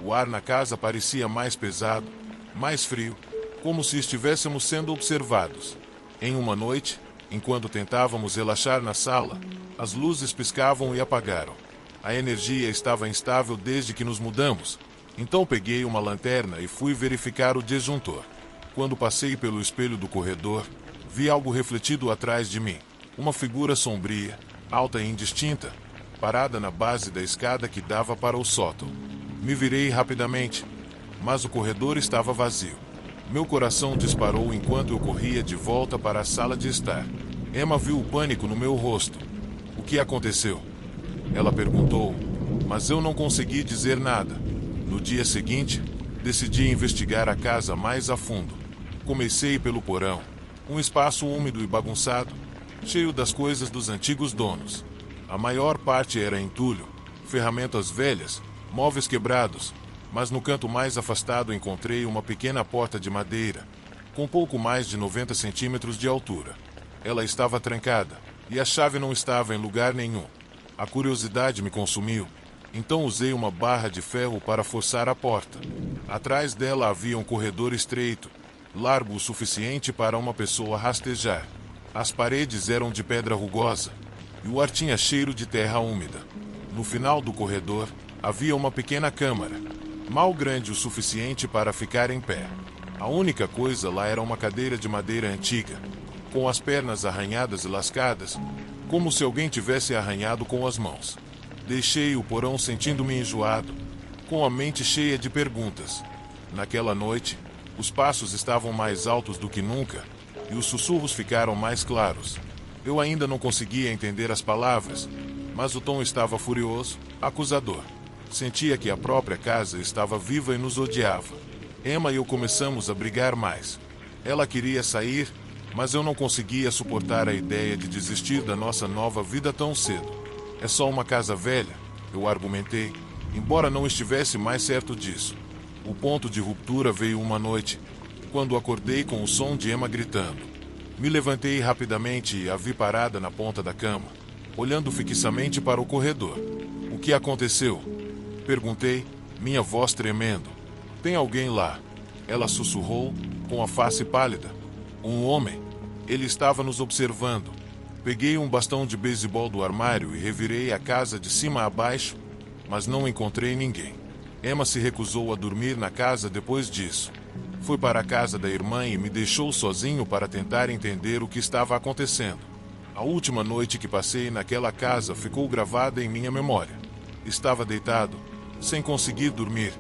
A: O ar na casa parecia mais pesado, mais frio, como se estivéssemos sendo observados. Em uma noite, enquanto tentávamos relaxar na sala, as luzes piscavam e apagaram. A energia estava instável desde que nos mudamos, então peguei uma lanterna e fui verificar o disjuntor. Quando passei pelo espelho do corredor, vi algo refletido atrás de mim. Uma figura sombria, alta e indistinta, parada na base da escada que dava para o sótão. Me virei rapidamente, mas o corredor estava vazio. Meu coração disparou enquanto eu corria de volta para a sala de estar. Emma viu o pânico no meu rosto. O que aconteceu? Ela perguntou, mas eu não consegui dizer nada. No dia seguinte, decidi investigar a casa mais a fundo. Comecei pelo porão. Um espaço úmido e bagunçado, cheio das coisas dos antigos donos. A maior parte era entulho, ferramentas velhas, móveis quebrados, mas no canto mais afastado encontrei uma pequena porta de madeira, com pouco mais de 90 centímetros de altura. Ela estava trancada, e a chave não estava em lugar nenhum. A curiosidade me consumiu, então usei uma barra de ferro para forçar a porta. Atrás dela havia um corredor estreito, largo o suficiente para uma pessoa rastejar. As paredes eram de pedra rugosa, e o ar tinha cheiro de terra úmida. No final do corredor, havia uma pequena câmara, mal grande o suficiente para ficar em pé. A única coisa lá era uma cadeira de madeira antiga, com as pernas arranhadas e lascadas, como se alguém tivesse arranhado com as mãos. Deixei o porão sentindo-me enjoado, com a mente cheia de perguntas. Naquela noite, os passos estavam mais altos do que nunca, e os sussurros ficaram mais claros. Eu ainda não conseguia entender as palavras, mas o tom estava furioso, acusador. Sentia que a própria casa estava viva e nos odiava. Emma e eu começamos a brigar mais. Ela queria sair, mas eu não conseguia suportar a ideia de desistir da nossa nova vida tão cedo. É só uma casa velha, eu argumentei, embora não estivesse mais certo disso. O ponto de ruptura veio uma noite, quando acordei com o som de Emma gritando. Me levantei rapidamente e a vi parada na ponta da cama, olhando fixamente para o corredor. O que aconteceu? Perguntei, minha voz tremendo. Tem alguém lá? Ela sussurrou, com a face pálida. Um homem. Ele estava nos observando. Peguei um bastão de beisebol do armário e revirei a casa de cima a baixo, mas não encontrei ninguém. Emma se recusou a dormir na casa depois disso. Foi para a casa da irmã e me deixou sozinho para tentar entender o que estava acontecendo. A última noite que passei naquela casa ficou gravada em minha memória. Estava deitado, sem conseguir dormir,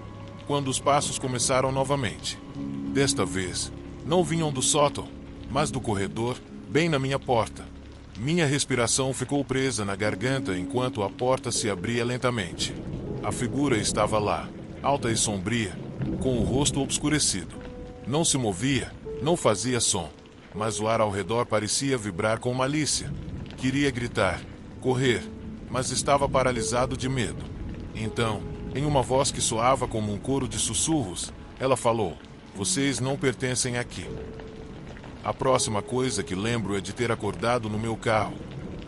A: quando os passos começaram novamente. Desta vez, não vinham do sótão, mas do corredor, bem na minha porta. Minha respiração ficou presa na garganta enquanto a porta se abria lentamente. A figura estava lá, alta e sombria, com o rosto obscurecido. Não se movia, não fazia som, mas o ar ao redor parecia vibrar com malícia. Queria gritar, correr, mas estava paralisado de medo. Então, em uma voz que soava como um coro de sussurros, ela falou: "Vocês não pertencem aqui." A próxima coisa que lembro é de ter acordado no meu carro,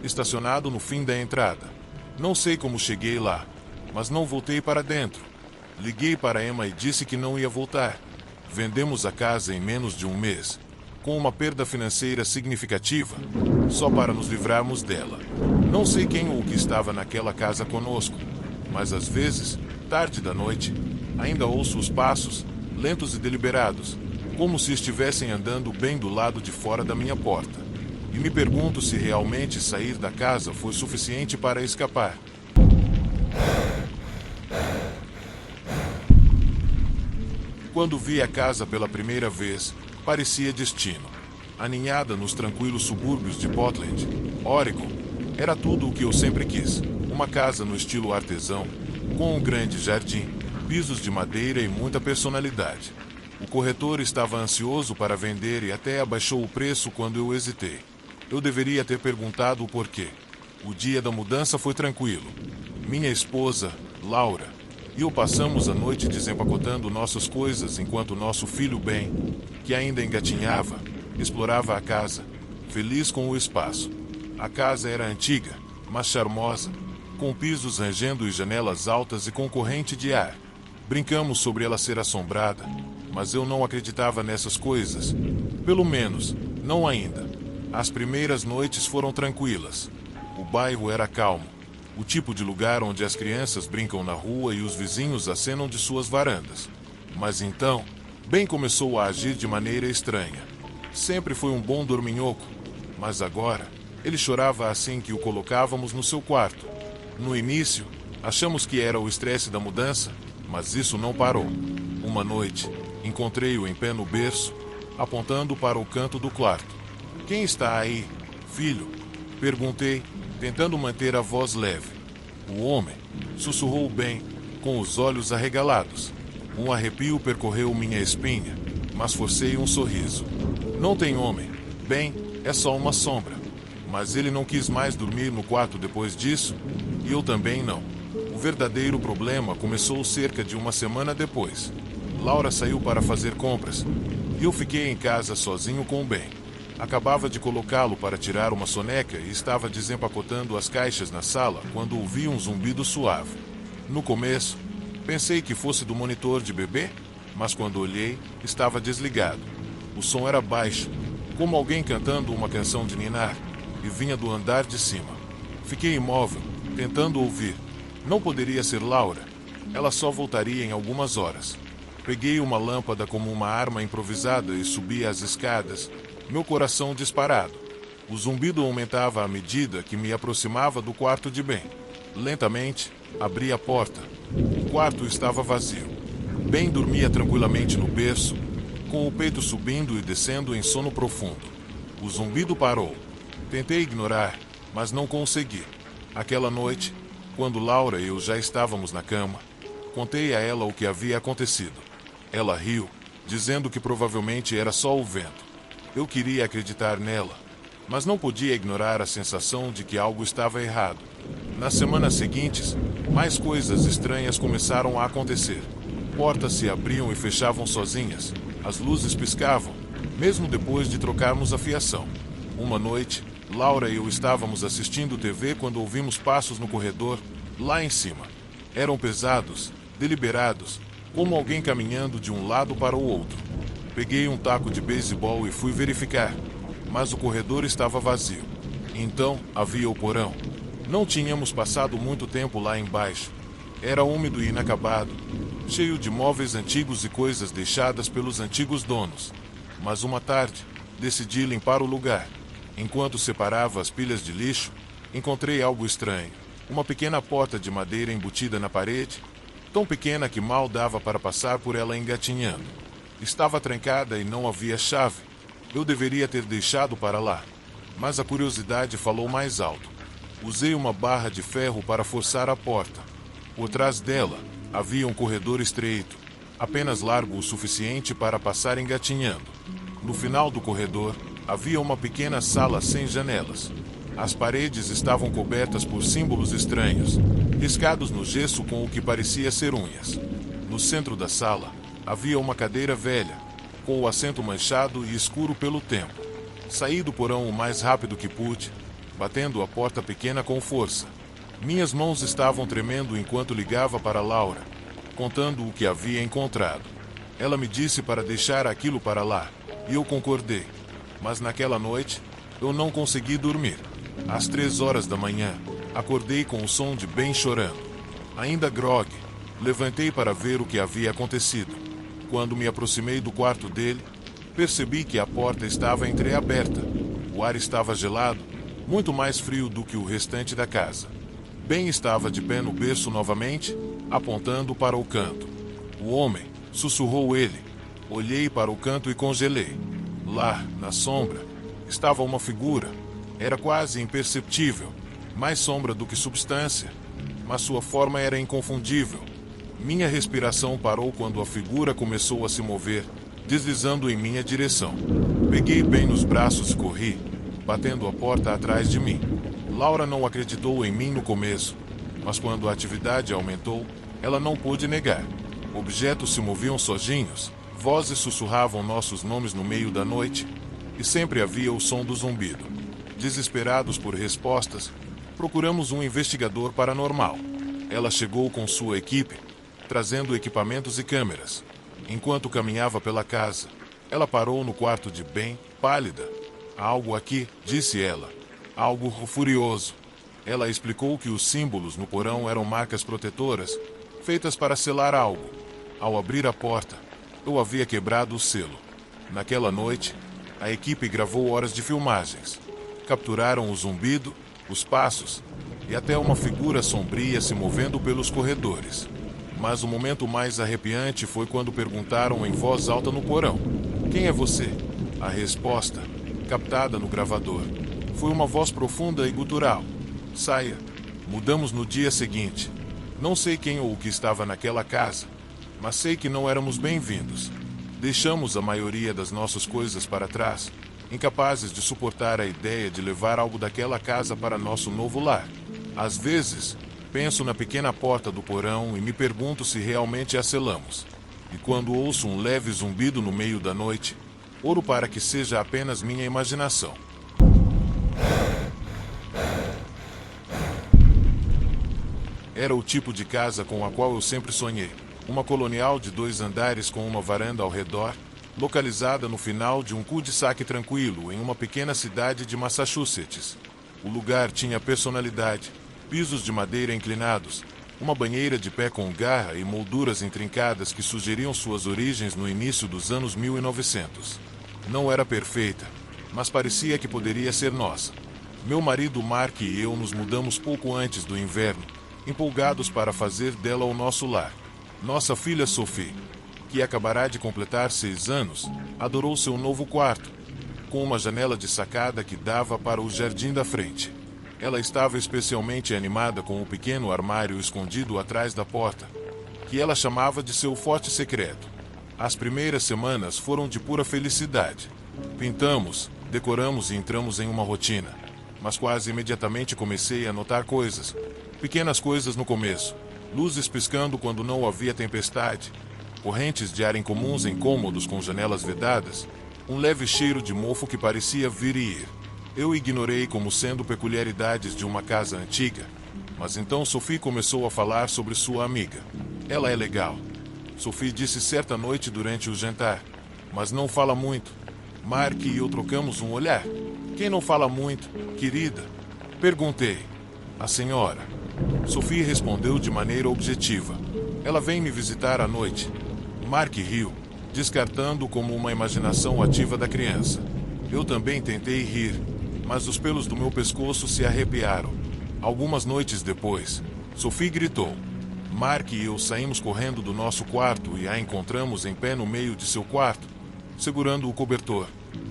A: estacionado no fim da entrada. Não sei como cheguei lá, mas não voltei para dentro. Liguei para Emma e disse que não ia voltar. Vendemos a casa em menos de um mês, com uma perda financeira significativa, só para nos livrarmos dela. Não sei quem ou o que estava naquela casa conosco, mas às vezes, tarde da noite, ainda ouço os passos, lentos e deliberados, como se estivessem andando bem do lado de fora da minha porta. E me pergunto se realmente sair da casa foi suficiente para escapar. Quando vi a casa pela primeira vez, parecia destino. Aninhada nos tranquilos subúrbios de Portland, Oregon, era tudo o que eu sempre quis. Uma casa no estilo artesão, com um grande jardim, pisos de madeira e muita personalidade. O corretor estava ansioso para vender e até abaixou o preço quando eu hesitei. Eu deveria ter perguntado o porquê. O dia da mudança foi tranquilo. Minha esposa, Laura, e eu passamos a noite desempacotando nossas coisas enquanto nosso filho Ben, que ainda engatinhava, explorava a casa, feliz com o espaço. A casa era antiga, mas charmosa, com pisos rangendo e janelas altas e com corrente de ar. Brincamos sobre ela ser assombrada, mas eu não acreditava nessas coisas. Pelo menos, não ainda. As primeiras noites foram tranquilas. O bairro era calmo. O tipo de lugar onde as crianças brincam na rua e os vizinhos acenam de suas varandas. Mas então, Ben começou a agir de maneira estranha. Sempre foi um bom dorminhoco, mas agora, ele chorava assim que o colocávamos no seu quarto. No início, achamos que era o estresse da mudança, mas isso não parou. Uma noite, encontrei-o em pé no berço, apontando para o canto do quarto. "Quem está aí, filho?" perguntei, tentando manter a voz leve. "O homem", sussurrou Ben, com os olhos arregalados. Um arrepio percorreu minha espinha, mas forcei um sorriso. "Não tem homem, Ben, é só uma sombra." Mas ele não quis mais dormir no quarto depois disso, e eu também não. O verdadeiro problema começou cerca de uma semana depois. Laura saiu para fazer compras, e eu fiquei em casa sozinho com o Ben. Acabava de colocá-lo para tirar uma soneca e estava desempacotando as caixas na sala quando ouvi um zumbido suave. No começo, pensei que fosse do monitor de bebê, mas quando olhei, estava desligado. O som era baixo, como alguém cantando uma canção de ninar, e vinha do andar de cima. Fiquei imóvel, tentando ouvir. Não poderia ser Laura. Ela só voltaria em algumas horas. Peguei uma lâmpada como uma arma improvisada e subi as escadas, meu coração disparado. O zumbido aumentava à medida que me aproximava do quarto de Ben. Lentamente, abri a porta. O quarto estava vazio. Ben dormia tranquilamente no berço, com o peito subindo e descendo em sono profundo. O zumbido parou. Tentei ignorar, mas não consegui. Aquela noite, quando Laura e eu já estávamos na cama, contei a ela o que havia acontecido. Ela riu, dizendo que provavelmente era só o vento. Eu queria acreditar nela, mas não podia ignorar a sensação de que algo estava errado. Nas semanas seguintes, mais coisas estranhas começaram a acontecer. Portas se abriam e fechavam sozinhas. As luzes piscavam, mesmo depois de trocarmos a fiação. Uma noite, Laura e eu estávamos assistindo TV quando ouvimos passos no corredor, lá em cima. Eram pesados, deliberados, como alguém caminhando de um lado para o outro. Peguei um taco de beisebol e fui verificar, mas o corredor estava vazio. Então, havia o porão. Não tínhamos passado muito tempo lá embaixo. Era úmido e inacabado, cheio de móveis antigos e coisas deixadas pelos antigos donos. Mas uma tarde, decidi limpar o lugar. Enquanto separava as pilhas de lixo, encontrei algo estranho. Uma pequena porta de madeira embutida na parede, tão pequena que mal dava para passar por ela engatinhando. Estava trancada e não havia chave. Eu deveria ter deixado para lá, mas a curiosidade falou mais alto. Usei uma barra de ferro para forçar a porta. Por trás dela, havia um corredor estreito, apenas largo o suficiente para passar engatinhando. No final do corredor, havia uma pequena sala sem janelas. As paredes estavam cobertas por símbolos estranhos, riscados no gesso com o que parecia ser unhas. No centro da sala, havia uma cadeira velha, com o assento manchado e escuro pelo tempo. Saí do porão o mais rápido que pude, batendo a porta pequena com força. Minhas mãos estavam tremendo enquanto ligava para Laura, contando o que havia encontrado. Ela me disse para deixar aquilo para lá, e eu concordei. Mas naquela noite, eu não consegui dormir. Às 3 horas da manhã, acordei com o som de Ben chorando. Ainda grogue, levantei para ver o que havia acontecido. Quando me aproximei do quarto dele, percebi que a porta estava entreaberta. O ar estava gelado, muito mais frio do que o restante da casa. Ben estava de pé no berço novamente, apontando para o canto. O homem, sussurrou ele. Olhei para o canto e congelei. Lá, na sombra, estava uma figura. Era quase imperceptível, mais sombra do que substância, mas sua forma era inconfundível. Minha respiração parou quando a figura começou a se mover, deslizando em minha direção. Peguei Ben nos braços e corri, batendo a porta atrás de mim. Laura não acreditou em mim no começo, mas quando a atividade aumentou, ela não pôde negar. Objetos se moviam sozinhos, vozes sussurravam nossos nomes no meio da noite, e sempre havia o som do zumbido. Desesperados por respostas, procuramos um investigador paranormal. Ela chegou com sua equipe, trazendo equipamentos e câmeras. Enquanto caminhava pela casa, ela parou no quarto de Ben, pálida. "Há algo aqui", disse ela. "Algo furioso." Ela explicou que os símbolos no porão eram marcas protetoras, feitas para selar algo. Ao abrir a porta, eu havia quebrado o selo. Naquela noite, a equipe gravou horas de filmagens. Capturaram o zumbido, os passos e até uma figura sombria se movendo pelos corredores. Mas o momento mais arrepiante foi quando perguntaram em voz alta no porão: "Quem é você?" A resposta, captada no gravador, foi uma voz profunda e gutural: "Saia." Mudamos no dia seguinte. Não sei quem ou o que estava naquela casa, mas sei que não éramos bem-vindos. Deixamos a maioria das nossas coisas para trás, incapazes de suportar a ideia de levar algo daquela casa para nosso novo lar. Às vezes, penso na pequena porta do porão e me pergunto se realmente a selamos. E quando ouço um leve zumbido no meio da noite, oro para que seja apenas minha imaginação. Era o tipo de casa com a qual eu sempre sonhei. Uma colonial de 2 andares com uma varanda ao redor, localizada no final de um cul-de-sac tranquilo em uma pequena cidade de Massachusetts. O lugar tinha personalidade, pisos de madeira inclinados, uma banheira de pé com garra e molduras intrincadas que sugeriam suas origens no início dos anos 1900. Não era perfeita, mas parecia que poderia ser nossa. Meu marido Mark e eu nos mudamos pouco antes do inverno, empolgados para fazer dela o nosso lar. Nossa filha Sophie, que acabará de completar 6 anos, adorou seu novo quarto, com uma janela de sacada que dava para o jardim da frente. Ela estava especialmente animada com o pequeno armário escondido atrás da porta, que ela chamava de seu forte secreto. As primeiras semanas foram de pura felicidade. Pintamos, decoramos e entramos em uma rotina, mas quase imediatamente comecei a notar coisas. Pequenas coisas no começo, luzes piscando quando não havia tempestade, correntes de ar incomuns em cômodos com janelas vedadas, um leve cheiro de mofo que parecia vir e ir. Eu ignorei como sendo peculiaridades de uma casa antiga, mas então Sophie começou a falar sobre sua amiga. "Ela é legal." Sophie disse certa noite durante o jantar. Mas não fala muito. Mark e eu trocamos um olhar. Quem não fala muito, querida? Perguntei. A senhora. Sophie respondeu de maneira objetiva. Ela vem me visitar à noite. Mark riu, descartando como uma imaginação ativa da criança. Eu também tentei rir, mas os pelos do meu pescoço se arrepiaram. Algumas noites depois, Sophie gritou. Mark e eu saímos correndo do nosso quarto e a encontramos em pé no meio de seu quarto, segurando o cobertor,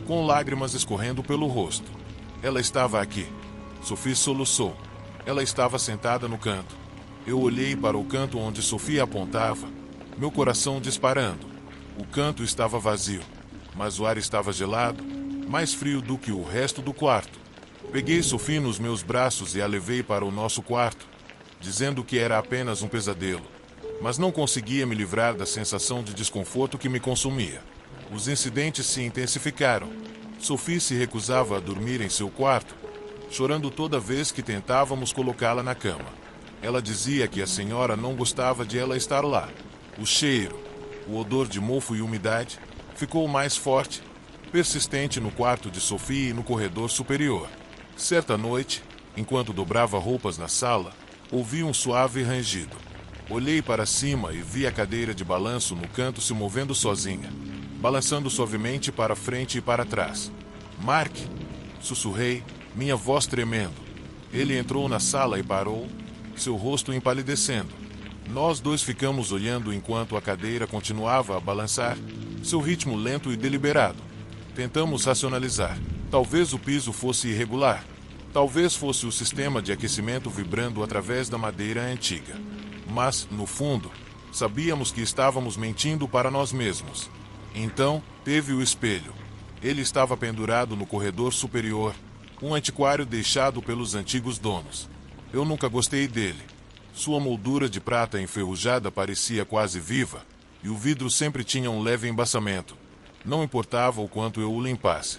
A: com lágrimas escorrendo pelo rosto. Ela estava aqui. Sophie soluçou. Ela estava sentada no canto. Eu olhei para o canto onde Sophie apontava, meu coração disparando. O canto estava vazio, mas o ar estava gelado, mais frio do que o resto do quarto. Peguei Sophie nos meus braços e a levei para o nosso quarto, dizendo que era apenas um pesadelo, mas não conseguia me livrar da sensação de desconforto que me consumia. Os incidentes se intensificaram. Sophie se recusava a dormir em seu quarto, chorando toda vez que tentávamos colocá-la na cama. Ela dizia que a senhora não gostava de ela estar lá. O cheiro, o odor de mofo e umidade, ficou mais forte, persistente no quarto de Sophie e no corredor superior. Certa noite, enquanto dobrava roupas na sala, ouvi um suave rangido. Olhei para cima e vi a cadeira de balanço no canto se movendo sozinha, balançando suavemente para frente e para trás. Mark, sussurrei, minha voz tremendo. Ele entrou na sala e parou, seu rosto empalidecendo. Nós dois ficamos olhando enquanto a cadeira continuava a balançar, seu ritmo lento e deliberado. Tentamos racionalizar. Talvez o piso fosse irregular. Talvez fosse o sistema de aquecimento vibrando através da madeira antiga. Mas, no fundo, sabíamos que estávamos mentindo para nós mesmos. Então, teve o espelho. Ele estava pendurado no corredor superior, um antiquário deixado pelos antigos donos. Eu nunca gostei dele. Sua moldura de prata enferrujada parecia quase viva, e o vidro sempre tinha um leve embaçamento. Não importava o quanto eu o limpasse.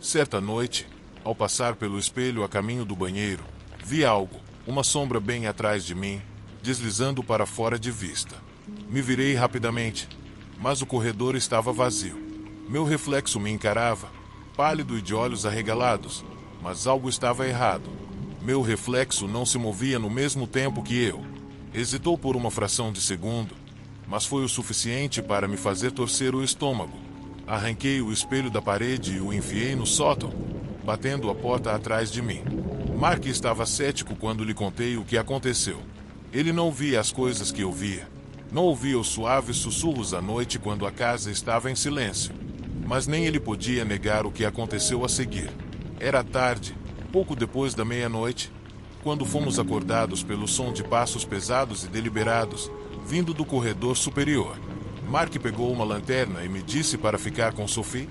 A: Certa noite, ao passar pelo espelho a caminho do banheiro, vi algo, uma sombra bem atrás de mim, deslizando para fora de vista. Me virei rapidamente, mas o corredor estava vazio. Meu reflexo me encarava, pálido e de olhos arregalados, mas algo estava errado. Meu reflexo não se movia no mesmo tempo que eu. Hesitou por uma fração de segundo, mas foi o suficiente para me fazer torcer o estômago. Arranquei o espelho da parede e o enfiei no sótão, batendo a porta atrás de mim. Mark estava cético quando lhe contei o que aconteceu. Ele não via as coisas que eu via. Não ouvia os suaves sussurros à noite quando a casa estava em silêncio. Mas nem ele podia negar o que aconteceu a seguir. Era tarde, pouco depois da meia-noite, quando fomos acordados pelo som de passos pesados e deliberados, vindo do corredor superior. Mark pegou uma lanterna e me disse para ficar com Sophie,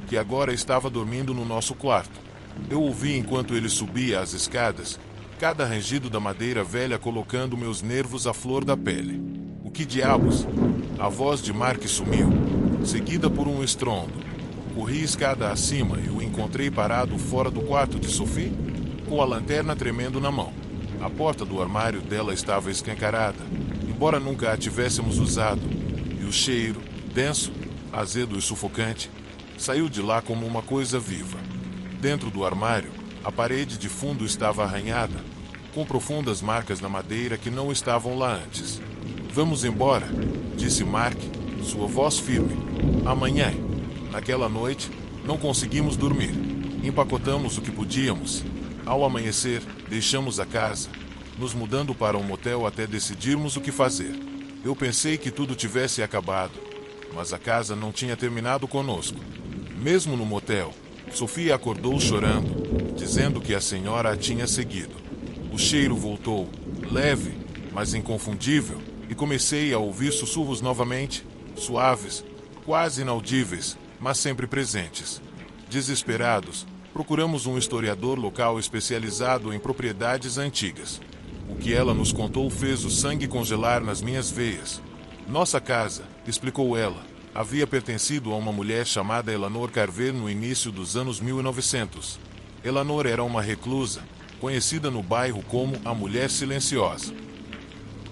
A: que agora estava dormindo no nosso quarto. Eu ouvi enquanto ele subia as escadas, cada rangido da madeira velha colocando meus nervos à flor da pele. O que diabos? A voz de Mark sumiu, seguida por um estrondo. Corri escada acima e o encontrei parado fora do quarto de Sophie, com a lanterna tremendo na mão. A porta do armário dela estava escancarada, embora nunca a tivéssemos usado, e o cheiro, denso, azedo e sufocante, saiu de lá como uma coisa viva. Dentro do armário, a parede de fundo estava arranhada, com profundas marcas na madeira que não estavam lá antes. Vamos embora, disse Mark, sua voz firme. Amanhã. Naquela noite, não conseguimos dormir. Empacotamos o que podíamos. Ao amanhecer, deixamos a casa, nos mudando para um motel até decidirmos o que fazer. Eu pensei que tudo tivesse acabado, mas a casa não tinha terminado conosco. Mesmo no motel, Sophie acordou chorando, dizendo que a senhora a tinha seguido. O cheiro voltou, leve, mas inconfundível, e comecei a ouvir sussurros novamente, suaves, quase inaudíveis, mas sempre presentes. Desesperados, procuramos um historiador local especializado em propriedades antigas. O que ela nos contou fez o sangue congelar nas minhas veias. Nossa casa, explicou ela, havia pertencido a uma mulher chamada Eleanor Carver no início dos anos 1900. Eleanor era uma reclusa, conhecida no bairro como a Mulher Silenciosa.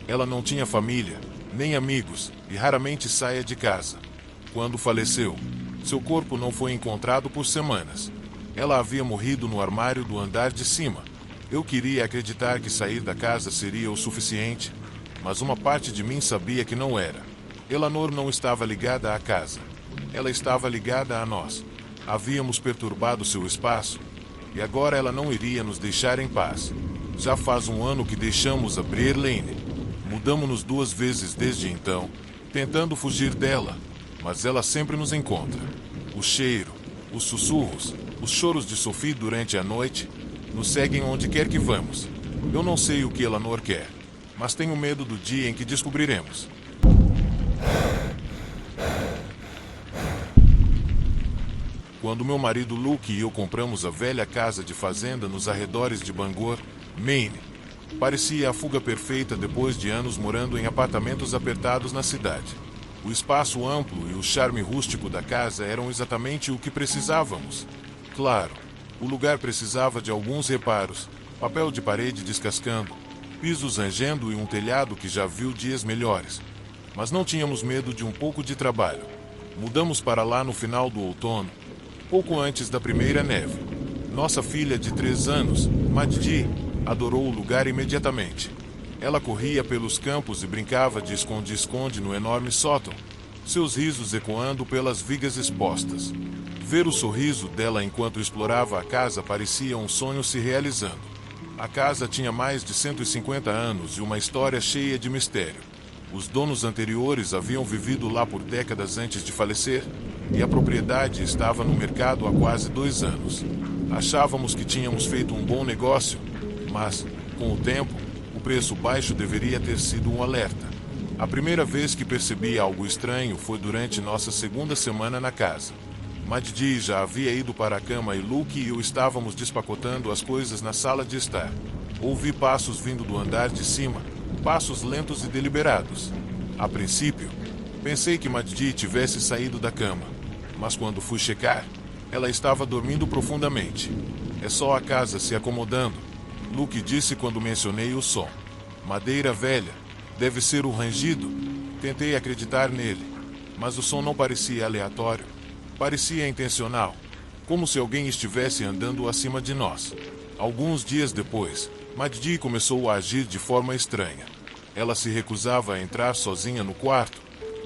A: Ela não tinha família, nem amigos, e raramente saia de casa. Quando faleceu, seu corpo não foi encontrado por semanas. Ela havia morrido no armário do andar de cima. Eu queria acreditar que sair da casa seria o suficiente, mas uma parte de mim sabia que não era. Eleanor não estava ligada à casa. Ela estava ligada a nós. Havíamos perturbado seu espaço, e agora ela não iria nos deixar em paz. Já faz um ano que deixamos a Briar Lane. Mudamos-nos 2 vezes desde então, tentando fugir dela, mas ela sempre nos encontra. O cheiro, os sussurros, os choros de Sophie durante a noite nos seguem onde quer que vamos. Eu não sei o que Eleanor quer, mas tenho medo do dia em que descobriremos. Quando meu marido Luke e eu compramos a velha casa de fazenda nos arredores de Bangor, Maine, parecia a fuga perfeita depois de anos morando em apartamentos apertados na cidade. O espaço amplo e o charme rústico da casa eram exatamente o que precisávamos. Claro, o lugar precisava de alguns reparos, papel de parede descascando, pisos rangendo e um telhado que já viu dias melhores. Mas não tínhamos medo de um pouco de trabalho. Mudamos para lá no final do outono, pouco antes da primeira neve. Nossa filha de 3 anos, Maddi, adorou o lugar imediatamente. Ela corria pelos campos e brincava de esconde-esconde no enorme sótão, seus risos ecoando pelas vigas expostas. Ver o sorriso dela enquanto explorava a casa parecia um sonho se realizando. A casa tinha mais de 150 anos e uma história cheia de mistério. Os donos anteriores haviam vivido lá por décadas antes de falecer, e a propriedade estava no mercado há quase 2 anos. Achávamos que tínhamos feito um bom negócio, mas, com o tempo, o preço baixo deveria ter sido um alerta. A primeira vez que percebi algo estranho foi durante nossa 2ª semana na casa. Maddi já havia ido para a cama e Luke e eu estávamos despacotando as coisas na sala de estar. Ouvi passos vindo do andar de cima, passos lentos e deliberados. A princípio, pensei que Maddi tivesse saído da cama, mas quando fui checar, ela estava dormindo profundamente. É só a casa se acomodando, Luke disse quando mencionei o som. Madeira velha, deve ser o rangido. Tentei acreditar nele, mas o som não parecia aleatório. Parecia intencional, como se alguém estivesse andando acima de nós. Alguns dias depois, Maddi começou a agir de forma estranha. Ela se recusava a entrar sozinha no quarto,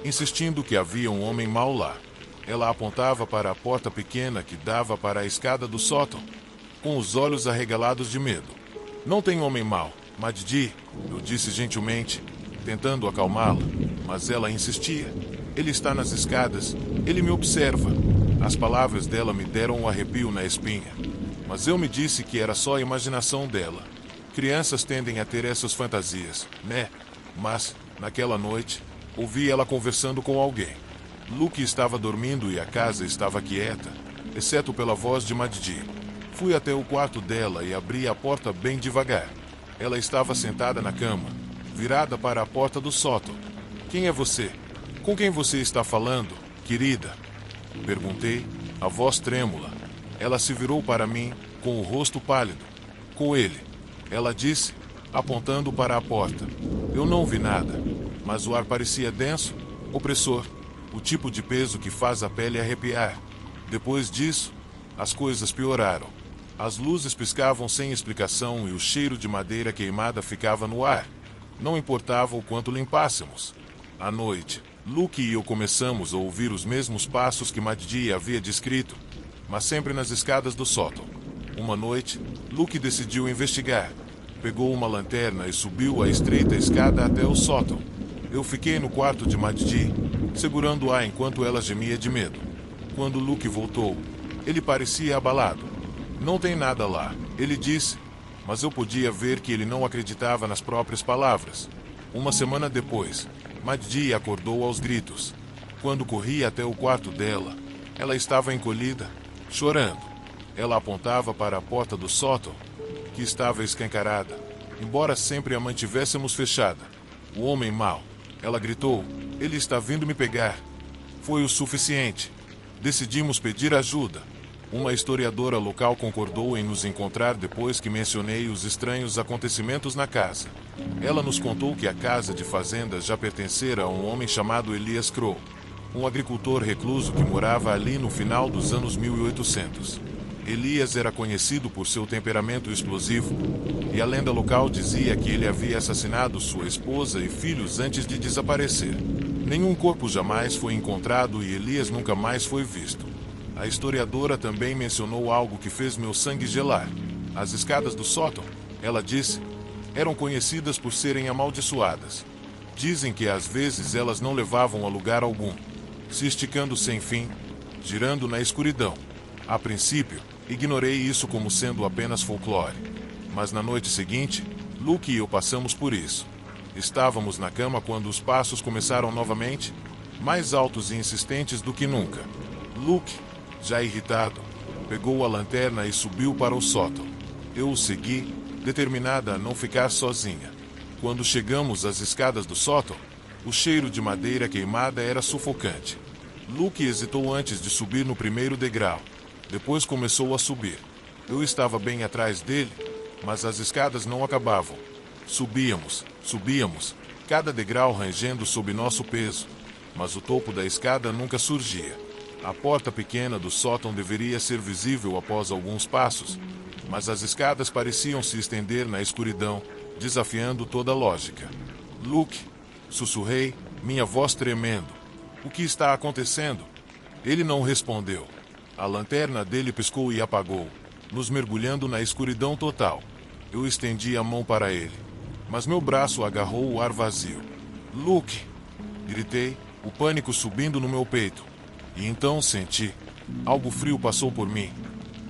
A: insistindo que havia um homem mau lá. Ela apontava para a porta pequena que dava para a escada do sótão, com os olhos arregalados de medo. Não tem homem mau, Maddi, eu disse gentilmente, tentando acalmá-la, mas ela insistia. Ele está nas escadas, ele me observa. As palavras dela me deram um arrepio na espinha, mas eu me disse que era só a imaginação dela. Crianças tendem a ter essas fantasias, né? Mas, naquela noite, ouvi ela conversando com alguém. Luke estava dormindo e a casa estava quieta, exceto pela voz de Maddi. Fui até o quarto dela e abri a porta bem devagar. Ela estava sentada na cama, virada para a porta do sótão. Quem é você? Com quem você está falando, querida? Perguntei, a voz trêmula. Ela se virou para mim, com o rosto pálido. Com ele, ela disse, apontando para a porta. Eu não vi nada, mas o ar parecia denso, opressor, o tipo de peso que faz a pele arrepiar. Depois disso, as coisas pioraram. As luzes piscavam sem explicação e o cheiro de madeira queimada ficava no ar. Não importava o quanto limpássemos. À noite, Luke e eu começamos a ouvir os mesmos passos que Maddi havia descrito, mas sempre nas escadas do sótão. Uma noite, Luke decidiu investigar. Pegou uma lanterna e subiu a estreita escada até o sótão. Eu fiquei no quarto de Maddi, segurando-a enquanto ela gemia de medo. Quando Luke voltou, ele parecia abalado. Não tem nada lá, ele disse, mas eu podia ver que ele não acreditava nas próprias palavras. Uma semana depois, Maddi acordou aos gritos. Quando corri até o quarto dela, ela estava encolhida, chorando. Ela apontava para a porta do sótão, que estava escancarada, embora sempre a mantivéssemos fechada. O homem mau, ela gritou, ele está vindo me pegar. Foi o suficiente. Decidimos pedir ajuda. Uma historiadora local concordou em nos encontrar depois que mencionei os estranhos acontecimentos na casa. Ela nos contou que a casa de fazenda já pertencera a um homem chamado Elias Crow, um agricultor recluso que morava ali no final dos anos 1800. Elias era conhecido por seu temperamento explosivo, e a lenda local dizia que ele havia assassinado sua esposa e filhos antes de desaparecer. Nenhum corpo jamais foi encontrado e Elias nunca mais foi visto. A historiadora também mencionou algo que fez meu sangue gelar. As escadas do sótão, ela disse, eram conhecidas por serem amaldiçoadas. Dizem que às vezes elas não levavam a lugar algum, se esticando sem fim, girando na escuridão. A princípio, ignorei isso como sendo apenas folclore. Mas na noite seguinte, Luke e eu passamos por isso. Estávamos na cama quando os passos começaram novamente, mais altos e insistentes do que nunca. Luke, já irritado, pegou a lanterna e subiu para o sótão. Eu o segui, determinada a não ficar sozinha. Quando chegamos às escadas do sótão, o cheiro de madeira queimada era sufocante. Luke hesitou antes de subir no primeiro degrau. Depois começou a subir. Eu estava bem atrás dele, mas as escadas não acabavam. Subíamos, cada degrau rangendo sob nosso peso, mas o topo da escada nunca surgia. A porta pequena do sótão deveria ser visível após alguns passos, mas as escadas pareciam se estender na escuridão, desafiando toda a lógica. Luke, sussurrei, minha voz tremendo. O que está acontecendo? Ele não respondeu. A lanterna dele piscou e apagou, nos mergulhando na escuridão total. Eu estendi a mão para ele, mas meu braço agarrou o ar vazio. Luke! Gritei, o pânico subindo no meu peito. E então senti. Algo frio passou por mim.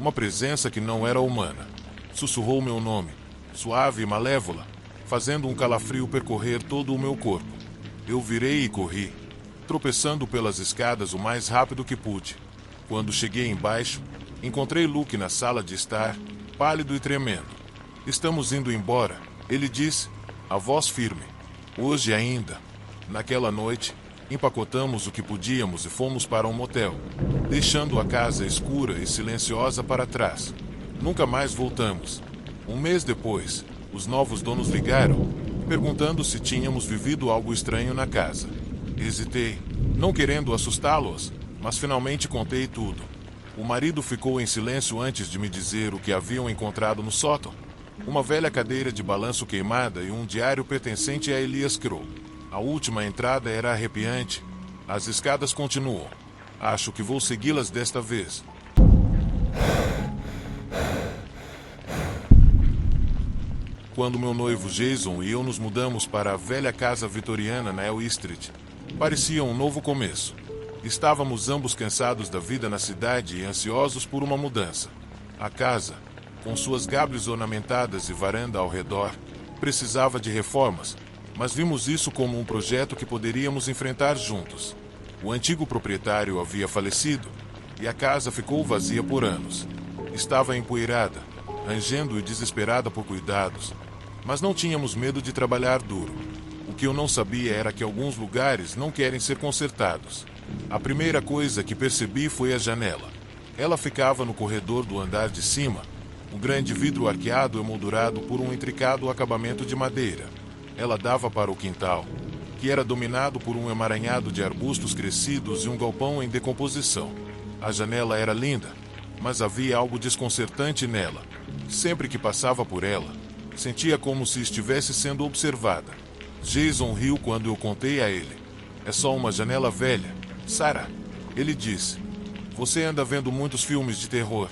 A: Uma presença que não era humana. Sussurrou meu nome, suave e malévola, fazendo um calafrio percorrer todo o meu corpo. Eu virei e corri, tropeçando pelas escadas o mais rápido que pude. Quando cheguei embaixo, encontrei Luke na sala de estar, pálido e tremendo. Estamos indo embora, ele disse, a voz firme. Hoje ainda. Naquela noite, empacotamos o que podíamos e fomos para um motel, deixando a casa escura e silenciosa para trás. Nunca mais voltamos. Um mês depois, os novos donos ligaram, perguntando se tínhamos vivido algo estranho na casa. Hesitei, não querendo assustá-los, mas finalmente contei tudo. O marido ficou em silêncio antes de me dizer o que haviam encontrado no sótão. Uma velha cadeira de balanço queimada e um diário pertencente a Elias Crow. A última entrada era arrepiante. As escadas continuam. Acho que vou segui-las desta vez. Quando meu noivo Jason e eu nos mudamos para a velha casa vitoriana na Elm Street, parecia um novo começo. Estávamos ambos cansados da vida na cidade e ansiosos por uma mudança. A casa, com suas gabres ornamentadas e varanda ao redor, precisava de reformas, mas vimos isso como um projeto que poderíamos enfrentar juntos. O antigo proprietário havia falecido e a casa ficou vazia por anos. Estava empoeirada, rangendo e desesperada por cuidados, mas não tínhamos medo de trabalhar duro. O que eu não sabia era que alguns lugares não querem ser consertados. A primeira coisa que percebi foi a janela. Ela ficava no corredor do andar de cima, um grande vidro arqueado emoldurado por um intricado acabamento de madeira. Ela dava para o quintal, que era dominado por um emaranhado de arbustos crescidos e um galpão em decomposição. A janela era linda, mas havia algo desconcertante nela. Sempre que passava por ela, sentia como se estivesse sendo observada. Jason riu quando eu contei a ele. É só uma janela velha, Sarah. Ele disse. Você anda vendo muitos filmes de terror,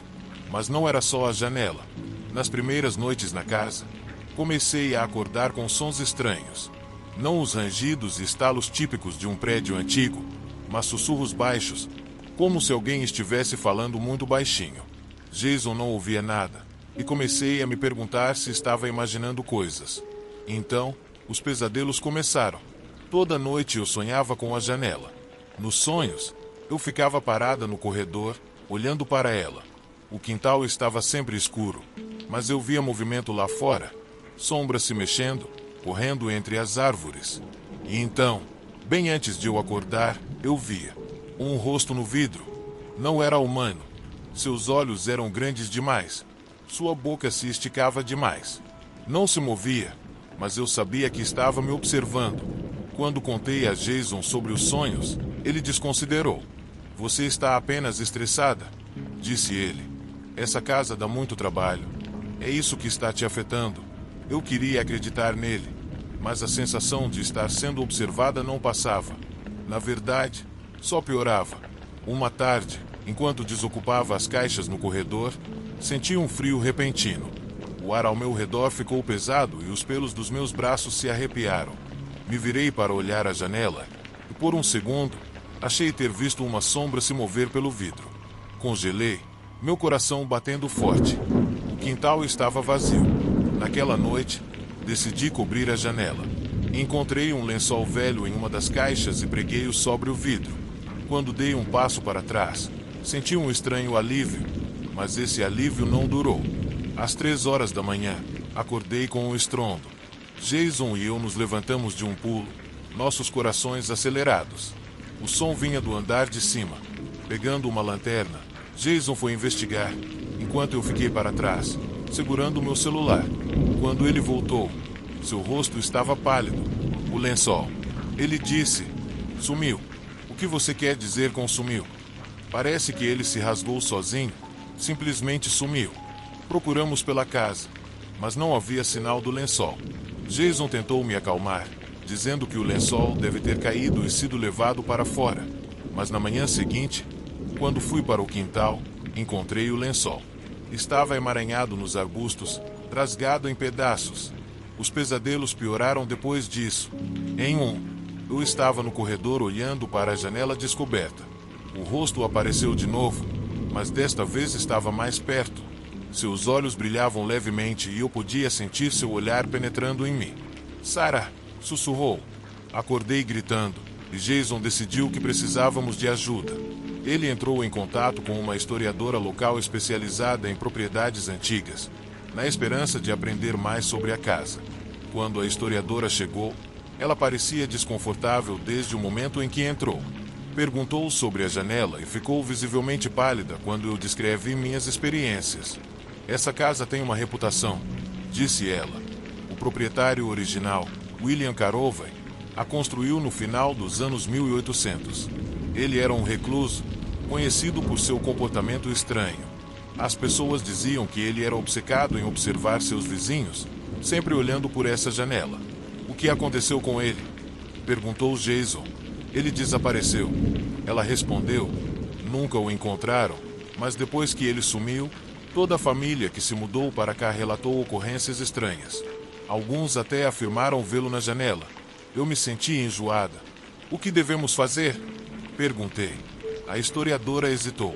A: mas não era só a janela. Nas primeiras noites na casa, comecei a acordar com sons estranhos. Não os rangidos e estalos típicos de um prédio antigo, mas sussurros baixos, como se alguém estivesse falando muito baixinho. Jason não ouvia nada, e comecei a me perguntar se estava imaginando coisas. Então, os pesadelos começaram. Toda noite eu sonhava com a janela. Nos sonhos, eu ficava parada no corredor, olhando para ela. O quintal estava sempre escuro, mas eu via movimento lá fora. Sombras se mexendo, correndo entre as árvores. E então, bem antes de eu acordar, eu via um rosto no vidro. Não era humano. Seus olhos eram grandes demais. Sua boca se esticava demais. Não se movia. mas eu sabia que estava me observando. Quando contei a Jason sobre os sonhos, ele desconsiderou. Você está apenas estressada, disse ele. Essa casa dá muito trabalho. É isso que está te afetando. Eu queria acreditar nele, mas a sensação de estar sendo observada não passava. Na verdade, só piorava. Uma tarde, enquanto desocupava as caixas no corredor, senti um frio repentino. O ar ao meu redor ficou pesado e os pelos dos meus braços se arrepiaram. Me virei para olhar a janela e, por um segundo, achei ter visto uma sombra se mover pelo vidro. Congelei, meu coração batendo forte. O quintal estava vazio. Naquela noite, decidi cobrir a janela. Encontrei um lençol velho em uma das caixas e preguei-o sobre o vidro. Quando dei um passo para trás, senti um estranho alívio, mas esse alívio não durou. Às 3 horas da manhã, acordei com um estrondo. Jason e eu nos levantamos de um pulo, nossos corações acelerados. O som vinha do andar de cima. Pegando uma lanterna, Jason foi investigar, enquanto eu fiquei para trás, segurando o meu celular. Quando ele voltou, seu rosto estava pálido. O lençol. Ele disse: "Sumiu." "O que você quer dizer com sumiu?" "Parece que ele se rasgou sozinho. Simplesmente sumiu." Procuramos pela casa, mas não havia sinal do lençol. Jason tentou me acalmar, dizendo que o lençol deve ter caído e sido levado para fora. Mas na manhã seguinte, quando fui para o quintal, encontrei o lençol. Estava emaranhado nos arbustos, rasgado em pedaços. Os pesadelos pioraram depois disso. Eu estava no corredor olhando para a janela descoberta. O rosto apareceu de novo, mas desta vez estava mais perto. Seus olhos brilhavam levemente e eu podia sentir seu olhar penetrando em mim. "Sarah!" sussurrou. Acordei gritando, e Jason decidiu que precisávamos de ajuda. Ele entrou em contato com uma historiadora local especializada em propriedades antigas, na esperança de aprender mais sobre a casa. Quando a historiadora chegou, ela parecia desconfortável desde o momento em que entrou. Perguntou sobre a janela e ficou visivelmente pálida quando eu descrevi minhas experiências. "Essa casa tem uma reputação", disse ela. "O proprietário original, William Carovay, a construiu no final dos anos 1800. Ele era um recluso, conhecido por seu comportamento estranho. As pessoas diziam que ele era obcecado em observar seus vizinhos, sempre olhando por essa janela." "O que aconteceu com ele?" perguntou Jason. "Ele desapareceu." Ela respondeu. "Nunca o encontraram, mas depois que ele sumiu, toda a família que se mudou para cá relatou ocorrências estranhas. Alguns até afirmaram vê-lo na janela. Eu me senti enjoada." "O que devemos fazer?" perguntei. A historiadora hesitou.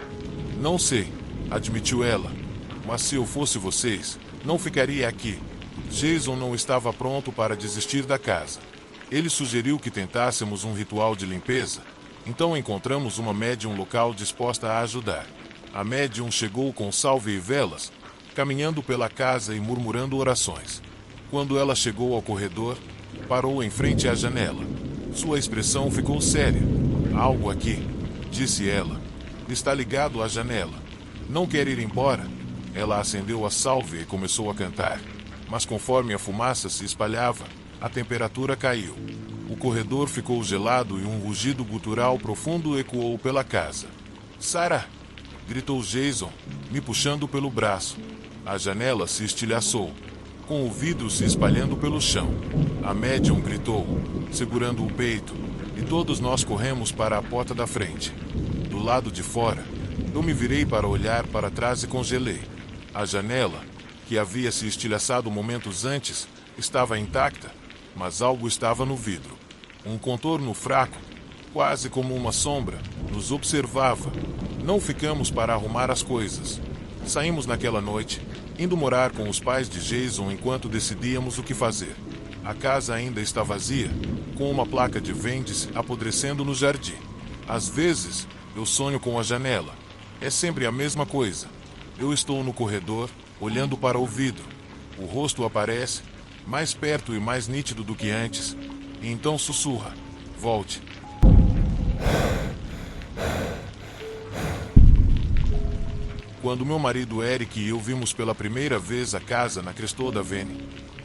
A: "Não sei", admitiu ela. "Mas se eu fosse vocês, não ficaria aqui." Jason não estava pronto para desistir da casa. Ele sugeriu que tentássemos um ritual de limpeza. Então encontramos uma médium local disposta a ajudar. A médium chegou com salve e velas, caminhando pela casa e murmurando orações. Quando ela chegou ao corredor, parou em frente à janela. Sua expressão ficou séria. "Algo aqui", disse ela. "Está ligado à janela. Não quer ir embora?" Ela acendeu a salve e começou a cantar. Mas conforme a fumaça se espalhava, a temperatura caiu. O corredor ficou gelado e um rugido gutural profundo ecoou pela casa. "Sarah!" gritou Jason, me puxando pelo braço. A janela se estilhaçou, com o vidro se espalhando pelo chão. A médium gritou, segurando o peito, e todos nós corremos para a porta da frente. Do lado de fora, eu me virei para olhar para trás e congelei. A janela, que havia se estilhaçado momentos antes, estava intacta, mas algo estava no vidro. Um contorno fraco, quase como uma sombra, nos observava. Não ficamos para arrumar as coisas. Saímos naquela noite, indo morar com os pais de Jason enquanto decidíamos o que fazer. A casa ainda está vazia, com uma placa de vende-se apodrecendo no jardim. Às vezes, eu sonho com a janela. É sempre a mesma coisa. Eu estou no corredor, olhando para o vidro. O rosto aparece, mais perto e mais nítido do que antes, e então sussurra: "Volte." Quando meu marido Eric e eu vimos pela primeira vez a casa na Crestaux d'Avene,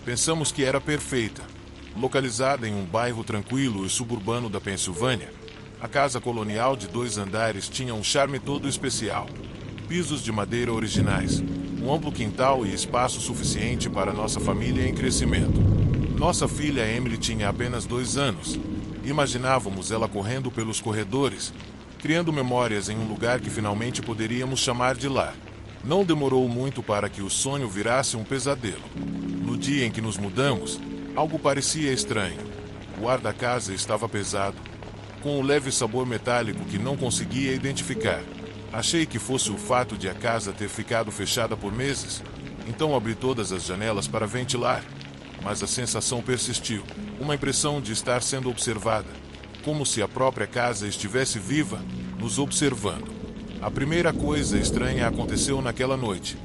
A: Pensamos que era perfeita. Localizada em um bairro tranquilo e suburbano da Pensilvânia, a casa colonial de 2 andares tinha um charme todo especial. Pisos de madeira originais, um amplo quintal e espaço suficiente para nossa família em crescimento. Nossa filha Emily tinha apenas 2 anos. Imaginávamos ela correndo pelos corredores, criando memórias em um lugar que finalmente poderíamos chamar de lar. Não demorou muito para que o sonho virasse um pesadelo. No dia em que nos mudamos, algo parecia estranho. O ar da casa estava pesado, com um leve sabor metálico que não conseguia identificar. Achei que fosse o fato de a casa ter ficado fechada por meses, então abri todas as janelas para ventilar. Mas a sensação persistiu, uma impressão de estar sendo observada, como se a própria casa estivesse viva, nos observando. A primeira coisa estranha aconteceu naquela noite.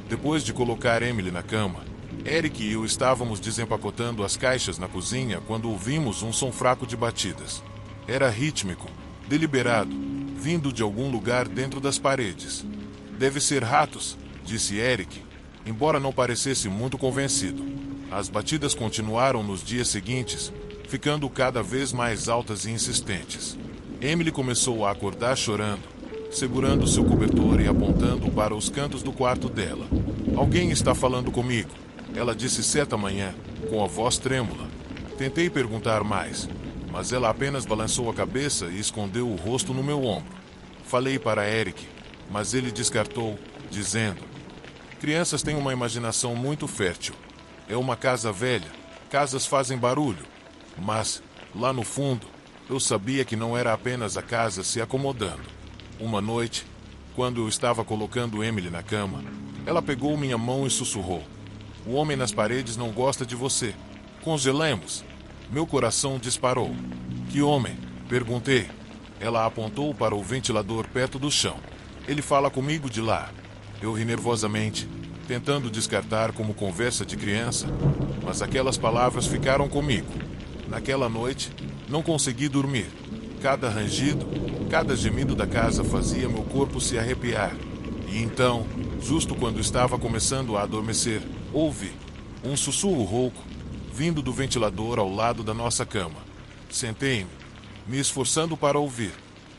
A: Depois de colocar Emily na cama, Eric e eu estávamos desempacotando as caixas na cozinha quando ouvimos um som fraco de batidas. Era rítmico, deliberado, vindo de algum lugar dentro das paredes. Deve ser ratos, disse Eric, embora não parecesse muito convencido. As batidas continuaram nos dias seguintes, ficando cada vez mais altas e insistentes. Emily começou a acordar chorando, segurando seu cobertor e apontando para os cantos do quarto dela. Alguém está falando comigo, ela disse certa manhã, com a voz trêmula. Tentei perguntar mais, mas ela apenas balançou a cabeça e escondeu o rosto no meu ombro. Falei para Eric, mas ele descartou, dizendo: crianças têm uma imaginação muito fértil. É uma casa velha, casas fazem barulho. Mas, lá no fundo, eu sabia que não era apenas a casa se acomodando. Uma noite, quando eu estava colocando Emily na cama, ela pegou minha mão e sussurrou: o homem nas paredes não gosta de você. Congelemos. Meu coração disparou. Que homem? Perguntei. Ela apontou para o ventilador perto do chão. Ele fala comigo de lá. Eu ri nervosamente, tentando descartar como conversa de criança, mas aquelas palavras ficaram comigo. Naquela noite, não consegui dormir. Cada rangido, cada gemido da casa fazia meu corpo se arrepiar. E então, justo quando estava começando a adormecer, ouvi um sussurro rouco, vindo do ventilador ao lado da nossa cama. Sentei-me, me esforçando para ouvir.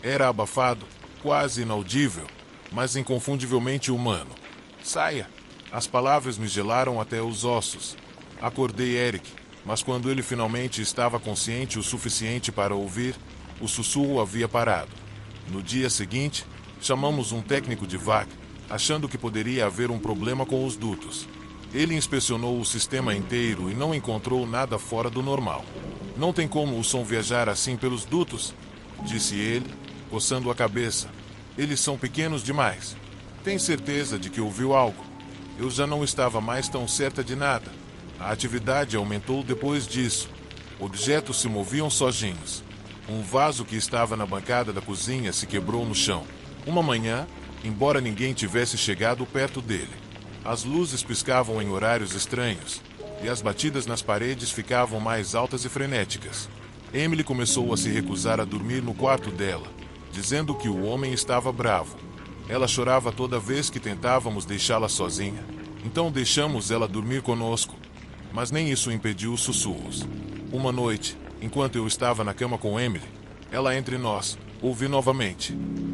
A: Era abafado, quase inaudível, mas inconfundivelmente humano. Saia! As palavras me gelaram até os ossos. Acordei Eric, mas quando ele finalmente estava consciente o suficiente para ouvir, o sussurro havia parado. No dia seguinte, chamamos um técnico de VAC, achando que poderia haver um problema com os dutos. Ele inspecionou o sistema inteiro e não encontrou nada fora do normal. Não tem como o som viajar assim pelos dutos, disse ele, coçando a cabeça. Eles são pequenos demais. Tem certeza de que ouviu algo? Eu já não estava mais tão certa de nada. A atividade aumentou depois disso. Objetos se moviam sozinhos. Um vaso que estava na bancada da cozinha se quebrou no chão. Uma manhã, embora ninguém tivesse chegado perto dele. As luzes piscavam em horários estranhos, e as batidas nas paredes ficavam mais altas e frenéticas. Emily começou a se recusar a dormir no quarto dela, dizendo que o homem estava bravo. Ela chorava toda vez que tentávamos deixá-la sozinha, então deixamos ela dormir conosco. Mas nem isso impediu os sussurros. Uma noite, enquanto eu estava na cama com Emily, ela entre nós, ouvi novamente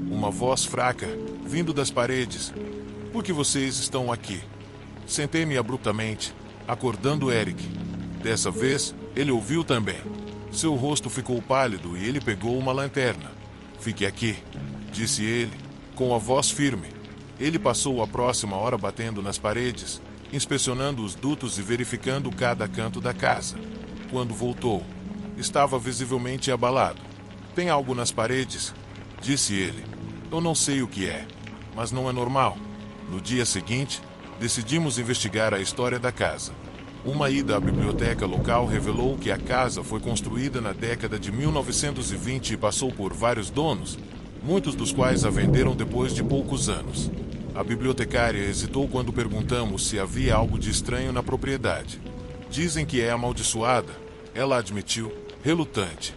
A: uma voz fraca, vindo das paredes. Por que vocês estão aqui? Sentei-me abruptamente, acordando Eric. Dessa vez, ele ouviu também. Seu rosto ficou pálido e ele pegou uma lanterna. Fique aqui, disse ele, com a voz firme. Ele passou a próxima hora batendo nas paredes, inspecionando os dutos e verificando cada canto da casa. Quando voltou, estava visivelmente abalado. Tem algo nas paredes? Disse ele. Eu não sei o que é, mas não é normal. No dia seguinte, decidimos investigar a história da casa. Uma ida à biblioteca local revelou que a casa foi construída na década de 1920 e passou por vários donos, muitos dos quais a venderam depois de poucos anos. A bibliotecária hesitou quando perguntamos se havia algo de estranho na propriedade. Dizem que é amaldiçoada, ela admitiu, relutante.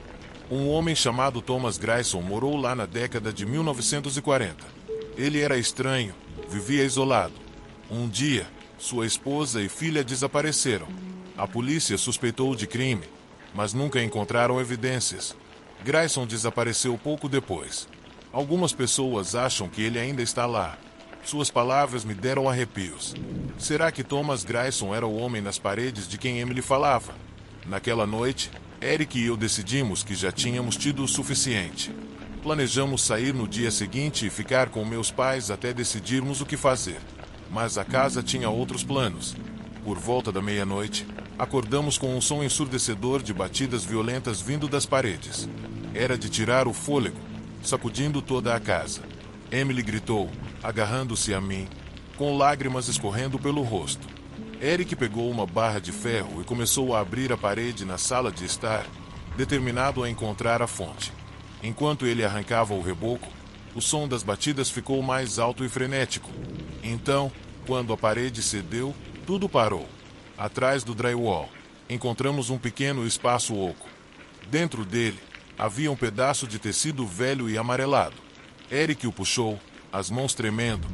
A: Um homem chamado Thomas Grayson morou lá na década de 1940. Ele era estranho, vivia isolado. Um dia, sua esposa e filha desapareceram. A polícia suspeitou de crime, mas nunca encontraram evidências. Grayson desapareceu pouco depois. Algumas pessoas acham que ele ainda está lá. Suas palavras me deram arrepios. Será que Thomas Grayson era o homem nas paredes de quem Emily falava? Naquela noite, Eric e eu decidimos que já tínhamos tido o suficiente. Planejamos sair no dia seguinte e ficar com meus pais até decidirmos o que fazer. Mas a casa tinha outros planos. Por volta da meia-noite, acordamos com um som ensurdecedor de batidas violentas vindo das paredes. Era de tirar o fôlego, sacudindo toda a casa. Emily gritou, agarrando-se a mim, com lágrimas escorrendo pelo rosto. Eric pegou uma barra de ferro e começou a abrir a parede na sala de estar, determinado a encontrar a fonte. Enquanto ele arrancava o reboco, o som das batidas ficou mais alto e frenético. Então, quando a parede cedeu, tudo parou. Atrás do drywall, encontramos um pequeno espaço oco. Dentro dele, havia um pedaço de tecido velho e amarelado. Eric o puxou, as mãos tremendo,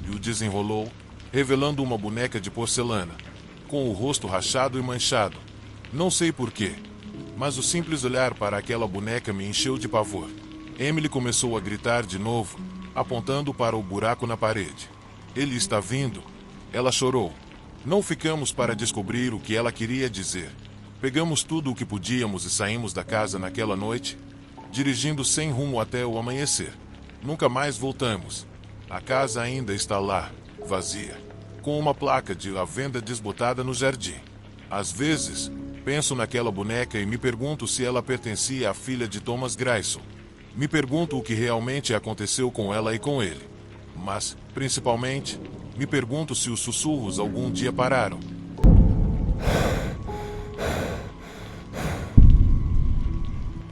A: e o desenrolou, revelando uma boneca de porcelana, com o rosto rachado e manchado. Não sei porquê, mas o simples olhar para aquela boneca me encheu de pavor. Emily começou a gritar de novo, apontando para o buraco na parede. Ele está vindo. Ela chorou. Não ficamos para descobrir o que ela queria dizer. Pegamos tudo o que podíamos e saímos da casa naquela noite, dirigindo sem rumo até o amanhecer. Nunca mais voltamos. A casa ainda está lá, vazia, com uma placa de à venda desbotada no jardim. Às vezes, penso naquela boneca e me pergunto se ela pertencia à filha de Thomas Grayson. Me pergunto o que realmente aconteceu com ela e com ele. Mas, principalmente, me pergunto se os sussurros algum dia pararam.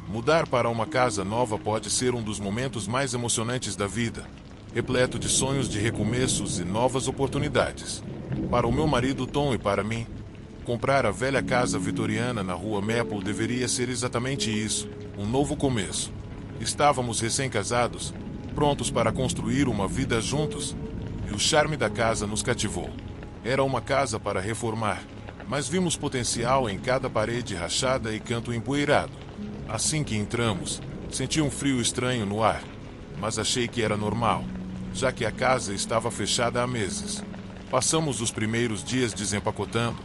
A: Mudar para uma casa nova pode ser um dos momentos mais emocionantes da vida, repleto de sonhos de recomeços e novas oportunidades. Para o meu marido Tom e para mim, comprar a velha casa vitoriana na rua Maple deveria ser exatamente isso, um novo começo. Estávamos recém-casados, prontos para construir uma vida juntos, e o charme da casa nos cativou. Era uma casa para reformar, mas vimos potencial em cada parede rachada e canto empoeirado. Assim que entramos, senti um frio estranho no ar, mas achei que era normal, já que a casa estava fechada há meses. Passamos os primeiros dias desempacotando,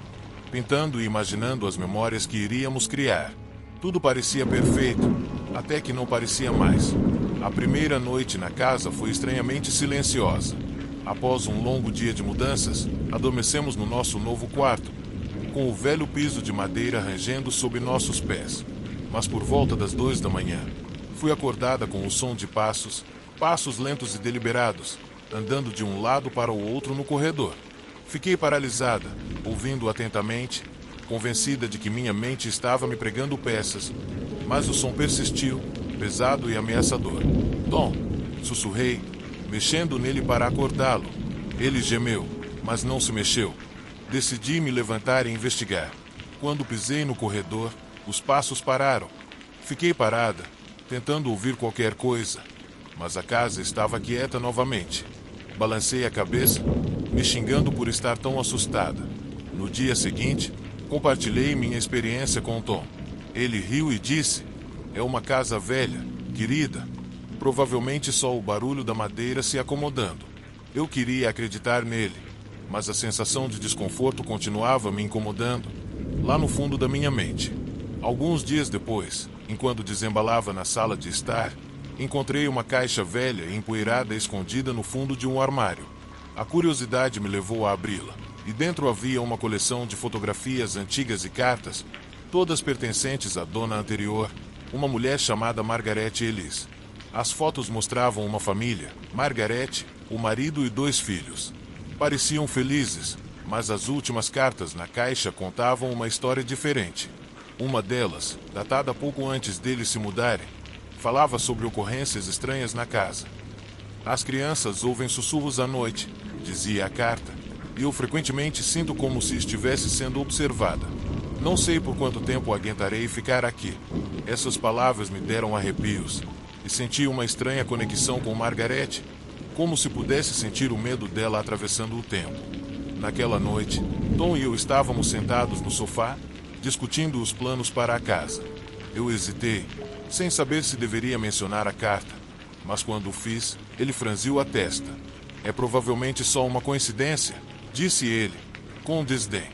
A: pintando e imaginando as memórias que iríamos criar. Tudo parecia perfeito, até que não parecia mais. A primeira noite na casa foi estranhamente silenciosa. Após um longo dia de mudanças, adormecemos no nosso novo quarto, com o velho piso de madeira rangendo sob nossos pés. Mas por volta das 2 da manhã, fui acordada com o som de passos lentos e deliberados, andando de um lado para o outro no corredor. Fiquei paralisada, ouvindo atentamente, convencida de que minha mente estava me pregando peças, mas o som persistiu, pesado e ameaçador. Tom, sussurrei, mexendo nele para acordá-lo. Ele gemeu, mas não se mexeu. Decidi me levantar e investigar. Quando pisei no corredor, os passos pararam. Fiquei parada, tentando ouvir qualquer coisa, mas a casa estava quieta novamente. Balancei a cabeça, me xingando por estar tão assustada. No dia seguinte, compartilhei minha experiência com Tom. Ele riu e disse: "É uma casa velha, querida. Provavelmente só o barulho da madeira se acomodando." Eu queria acreditar nele, mas a sensação de desconforto continuava me incomodando, lá no fundo da minha mente. Alguns dias depois, enquanto desembalava na sala de estar, encontrei uma caixa velha e empoeirada escondida no fundo de um armário. A curiosidade me levou a abri-la, e dentro havia uma coleção de fotografias antigas e cartas, todas pertencentes à dona anterior, uma mulher chamada Margaret Ellis. As fotos mostravam uma família, Margaret, o marido e 2 filhos. Pareciam felizes, mas as últimas cartas na caixa contavam uma história diferente. Uma delas, datada pouco antes deles se mudarem, falava sobre ocorrências estranhas na casa. "As crianças ouvem sussurros à noite", dizia a carta, "e eu frequentemente sinto como se estivesse sendo observada. Não sei por quanto tempo aguentarei ficar aqui." Essas palavras me deram arrepios, e senti uma estranha conexão com Margaret, como se pudesse sentir o medo dela atravessando o tempo. Naquela noite, Tom e eu estávamos sentados no sofá, discutindo os planos para a casa. Eu hesitei, sem saber se deveria mencionar a carta, mas quando o fiz, ele franziu a testa. É provavelmente só uma coincidência, disse ele, com desdém.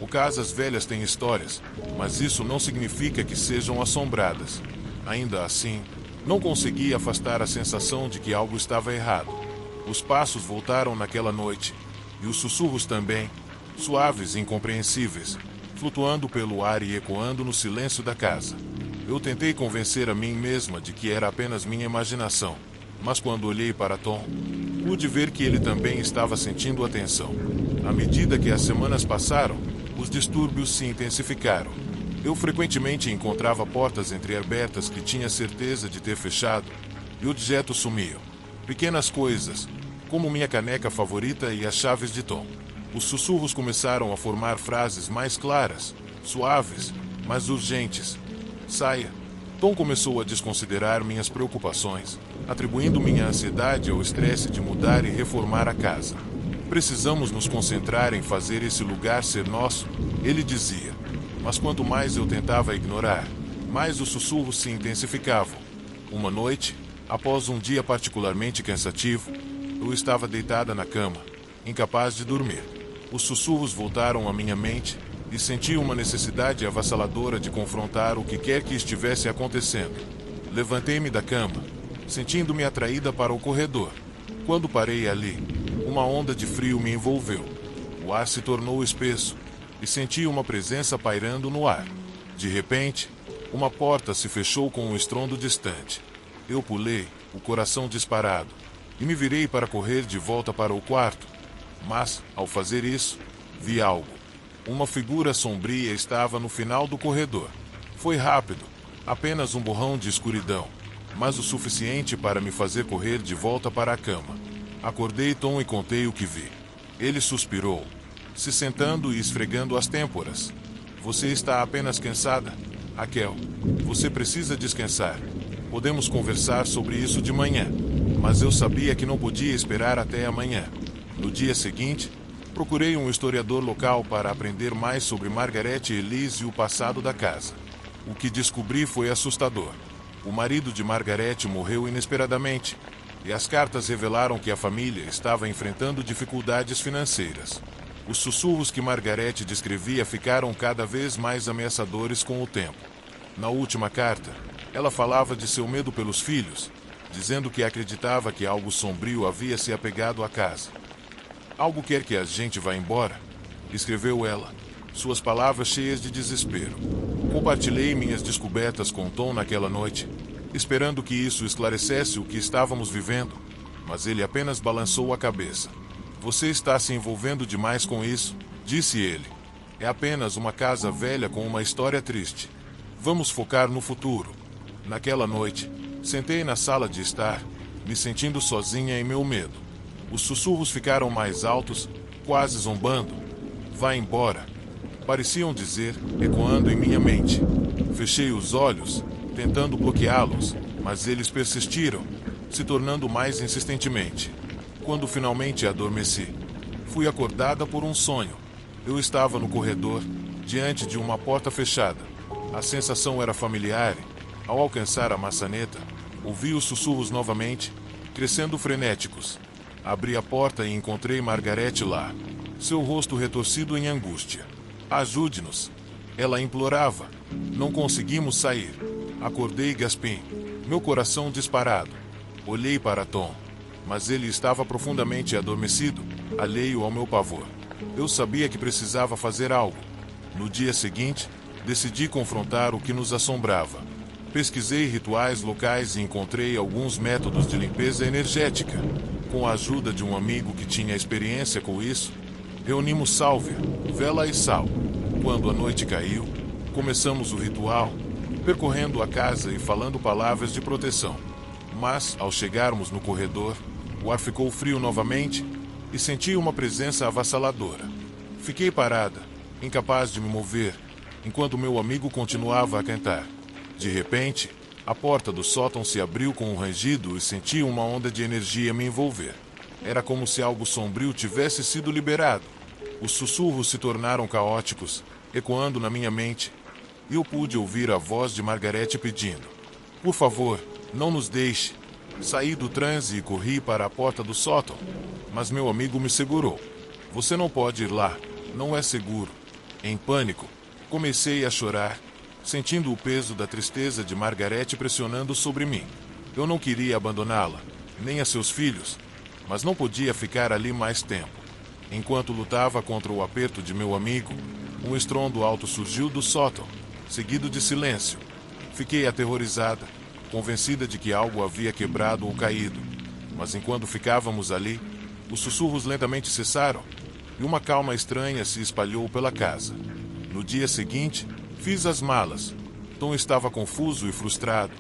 A: O Casas Velhas tem histórias, mas isso não significa que sejam assombradas. Ainda assim, não consegui afastar a sensação de que algo estava errado. Os passos voltaram naquela noite, e os sussurros também, suaves e incompreensíveis, flutuando pelo ar e ecoando no silêncio da casa. Eu tentei convencer a mim mesma de que era apenas minha imaginação, mas quando olhei para Tom, pude ver que ele também estava sentindo a tensão. À medida que as semanas passaram, os distúrbios se intensificaram. Eu frequentemente encontrava portas entreabertas que tinha certeza de ter fechado, e objetos sumiam. Pequenas coisas, como minha caneca favorita e as chaves de Tom. Os sussurros começaram a formar frases mais claras, suaves, mas urgentes. Saia. Tom começou a desconsiderar minhas preocupações, atribuindo minha ansiedade ao estresse de mudar e reformar a casa. Precisamos nos concentrar em fazer esse lugar ser nosso, ele dizia. Mas quanto mais eu tentava ignorar, mais os sussurros se intensificavam. Uma noite, após um dia particularmente cansativo, eu estava deitada na cama, incapaz de dormir. Os sussurros voltaram à minha mente e senti uma necessidade avassaladora de confrontar o que quer que estivesse acontecendo. Levantei-me da cama, sentindo-me atraída para o corredor. Quando parei ali, uma onda de frio me envolveu. O ar se tornou espesso e senti uma presença pairando no ar. De repente, uma porta se fechou com um estrondo distante. Eu pulei, o coração disparado, e me virei para correr de volta para o quarto. Mas, ao fazer isso, vi algo. Uma figura sombria estava no final do corredor. Foi rápido, apenas um borrão de escuridão, mas o suficiente para me fazer correr de volta para a cama. Acordei Tom e contei o que vi. Ele suspirou, se sentando e esfregando as têmporas. Você está apenas cansada, Raquel. Você precisa descansar. Podemos conversar sobre isso de manhã. Mas eu sabia que não podia esperar até amanhã. No dia seguinte, procurei um historiador local para aprender mais sobre Margaret Elise e o passado da casa. O que descobri foi assustador. O marido de Margaret morreu inesperadamente, e as cartas revelaram que a família estava enfrentando dificuldades financeiras. Os sussurros que Margaret descrevia ficaram cada vez mais ameaçadores com o tempo. Na última carta, ela falava de seu medo pelos filhos, dizendo que acreditava que algo sombrio havia se apegado à casa. Algo quer que a gente vá embora, escreveu ela, suas palavras cheias de desespero. Compartilhei minhas descobertas com Tom naquela noite, esperando que isso esclarecesse o que estávamos vivendo, mas ele apenas balançou a cabeça. Você está se envolvendo demais com isso, disse ele. É apenas uma casa velha com uma história triste. Vamos focar no futuro. Naquela noite, sentei na sala de estar, me sentindo sozinha em meu medo. Os sussurros ficaram mais altos, quase zombando. Vá embora. Pareciam dizer, ecoando em minha mente. Fechei os olhos, tentando bloqueá-los, mas eles persistiram, se tornando mais insistentemente. Quando finalmente adormeci, fui acordada por um sonho. Eu estava no corredor, diante de uma porta fechada. A sensação era familiar e, ao alcançar a maçaneta, ouvi os sussurros novamente, crescendo frenéticos. Abri a porta e encontrei Margaret lá, seu rosto retorcido em angústia. Ajude-nos! Ela implorava. Não conseguimos sair. Acordei e gaspei, meu coração disparado. Olhei para Tom, mas ele estava profundamente adormecido, alheio ao meu pavor. Eu sabia que precisava fazer algo. No dia seguinte, decidi confrontar o que nos assombrava. Pesquisei rituais locais e encontrei alguns métodos de limpeza energética. Com a ajuda de um amigo que tinha experiência com isso, reunimos sálvia, vela e sal. Quando a noite caiu, começamos o ritual, percorrendo a casa e falando palavras de proteção. Mas, ao chegarmos no corredor, o ar ficou frio novamente e senti uma presença avassaladora. Fiquei parada, incapaz de me mover, enquanto meu amigo continuava a cantar. De repente, a porta do sótão se abriu com um rangido e senti uma onda de energia me envolver. Era como se algo sombrio tivesse sido liberado. Os sussurros se tornaram caóticos, ecoando na minha mente, e eu pude ouvir a voz de Margarete pedindo: por favor, não nos deixe. Saí do transe e corri para a porta do sótão, mas meu amigo me segurou. Você não pode ir lá, não é seguro. Em pânico, comecei a chorar, sentindo o peso da tristeza de Margarete pressionando sobre mim. Eu não queria abandoná-la, nem a seus filhos, mas não podia ficar ali mais tempo. Enquanto lutava contra o aperto de meu amigo, um estrondo alto surgiu do sótão, seguido de silêncio. Fiquei aterrorizada, convencida de que algo havia quebrado ou caído. Mas enquanto ficávamos ali, os sussurros lentamente cessaram e uma calma estranha se espalhou pela casa. No dia seguinte, fiz as malas. Tom estava confuso e frustrado,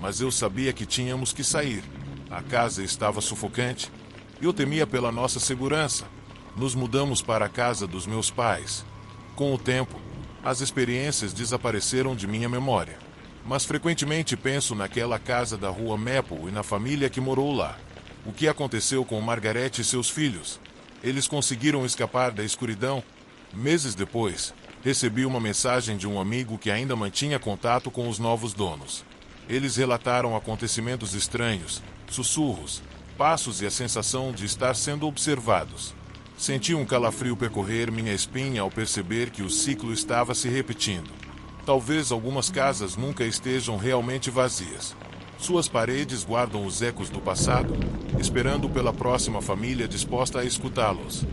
A: mas eu sabia que tínhamos que sair. A casa estava sufocante e eu temia pela nossa segurança. Nos mudamos para a casa dos meus pais. Com o tempo, as experiências desapareceram de minha memória, mas frequentemente penso naquela casa da rua Maple e na família que morou lá. O que aconteceu com Margarete e seus filhos? Eles conseguiram escapar da escuridão? Meses depois, recebi uma mensagem de um amigo que ainda mantinha contato com os novos donos. Eles relataram acontecimentos estranhos, sussurros, passos e a sensação de estar sendo observados. Senti um calafrio percorrer minha espinha ao perceber que o ciclo estava se repetindo. Talvez algumas casas nunca estejam realmente vazias. Suas paredes guardam os ecos do passado, esperando pela próxima família disposta a escutá-los.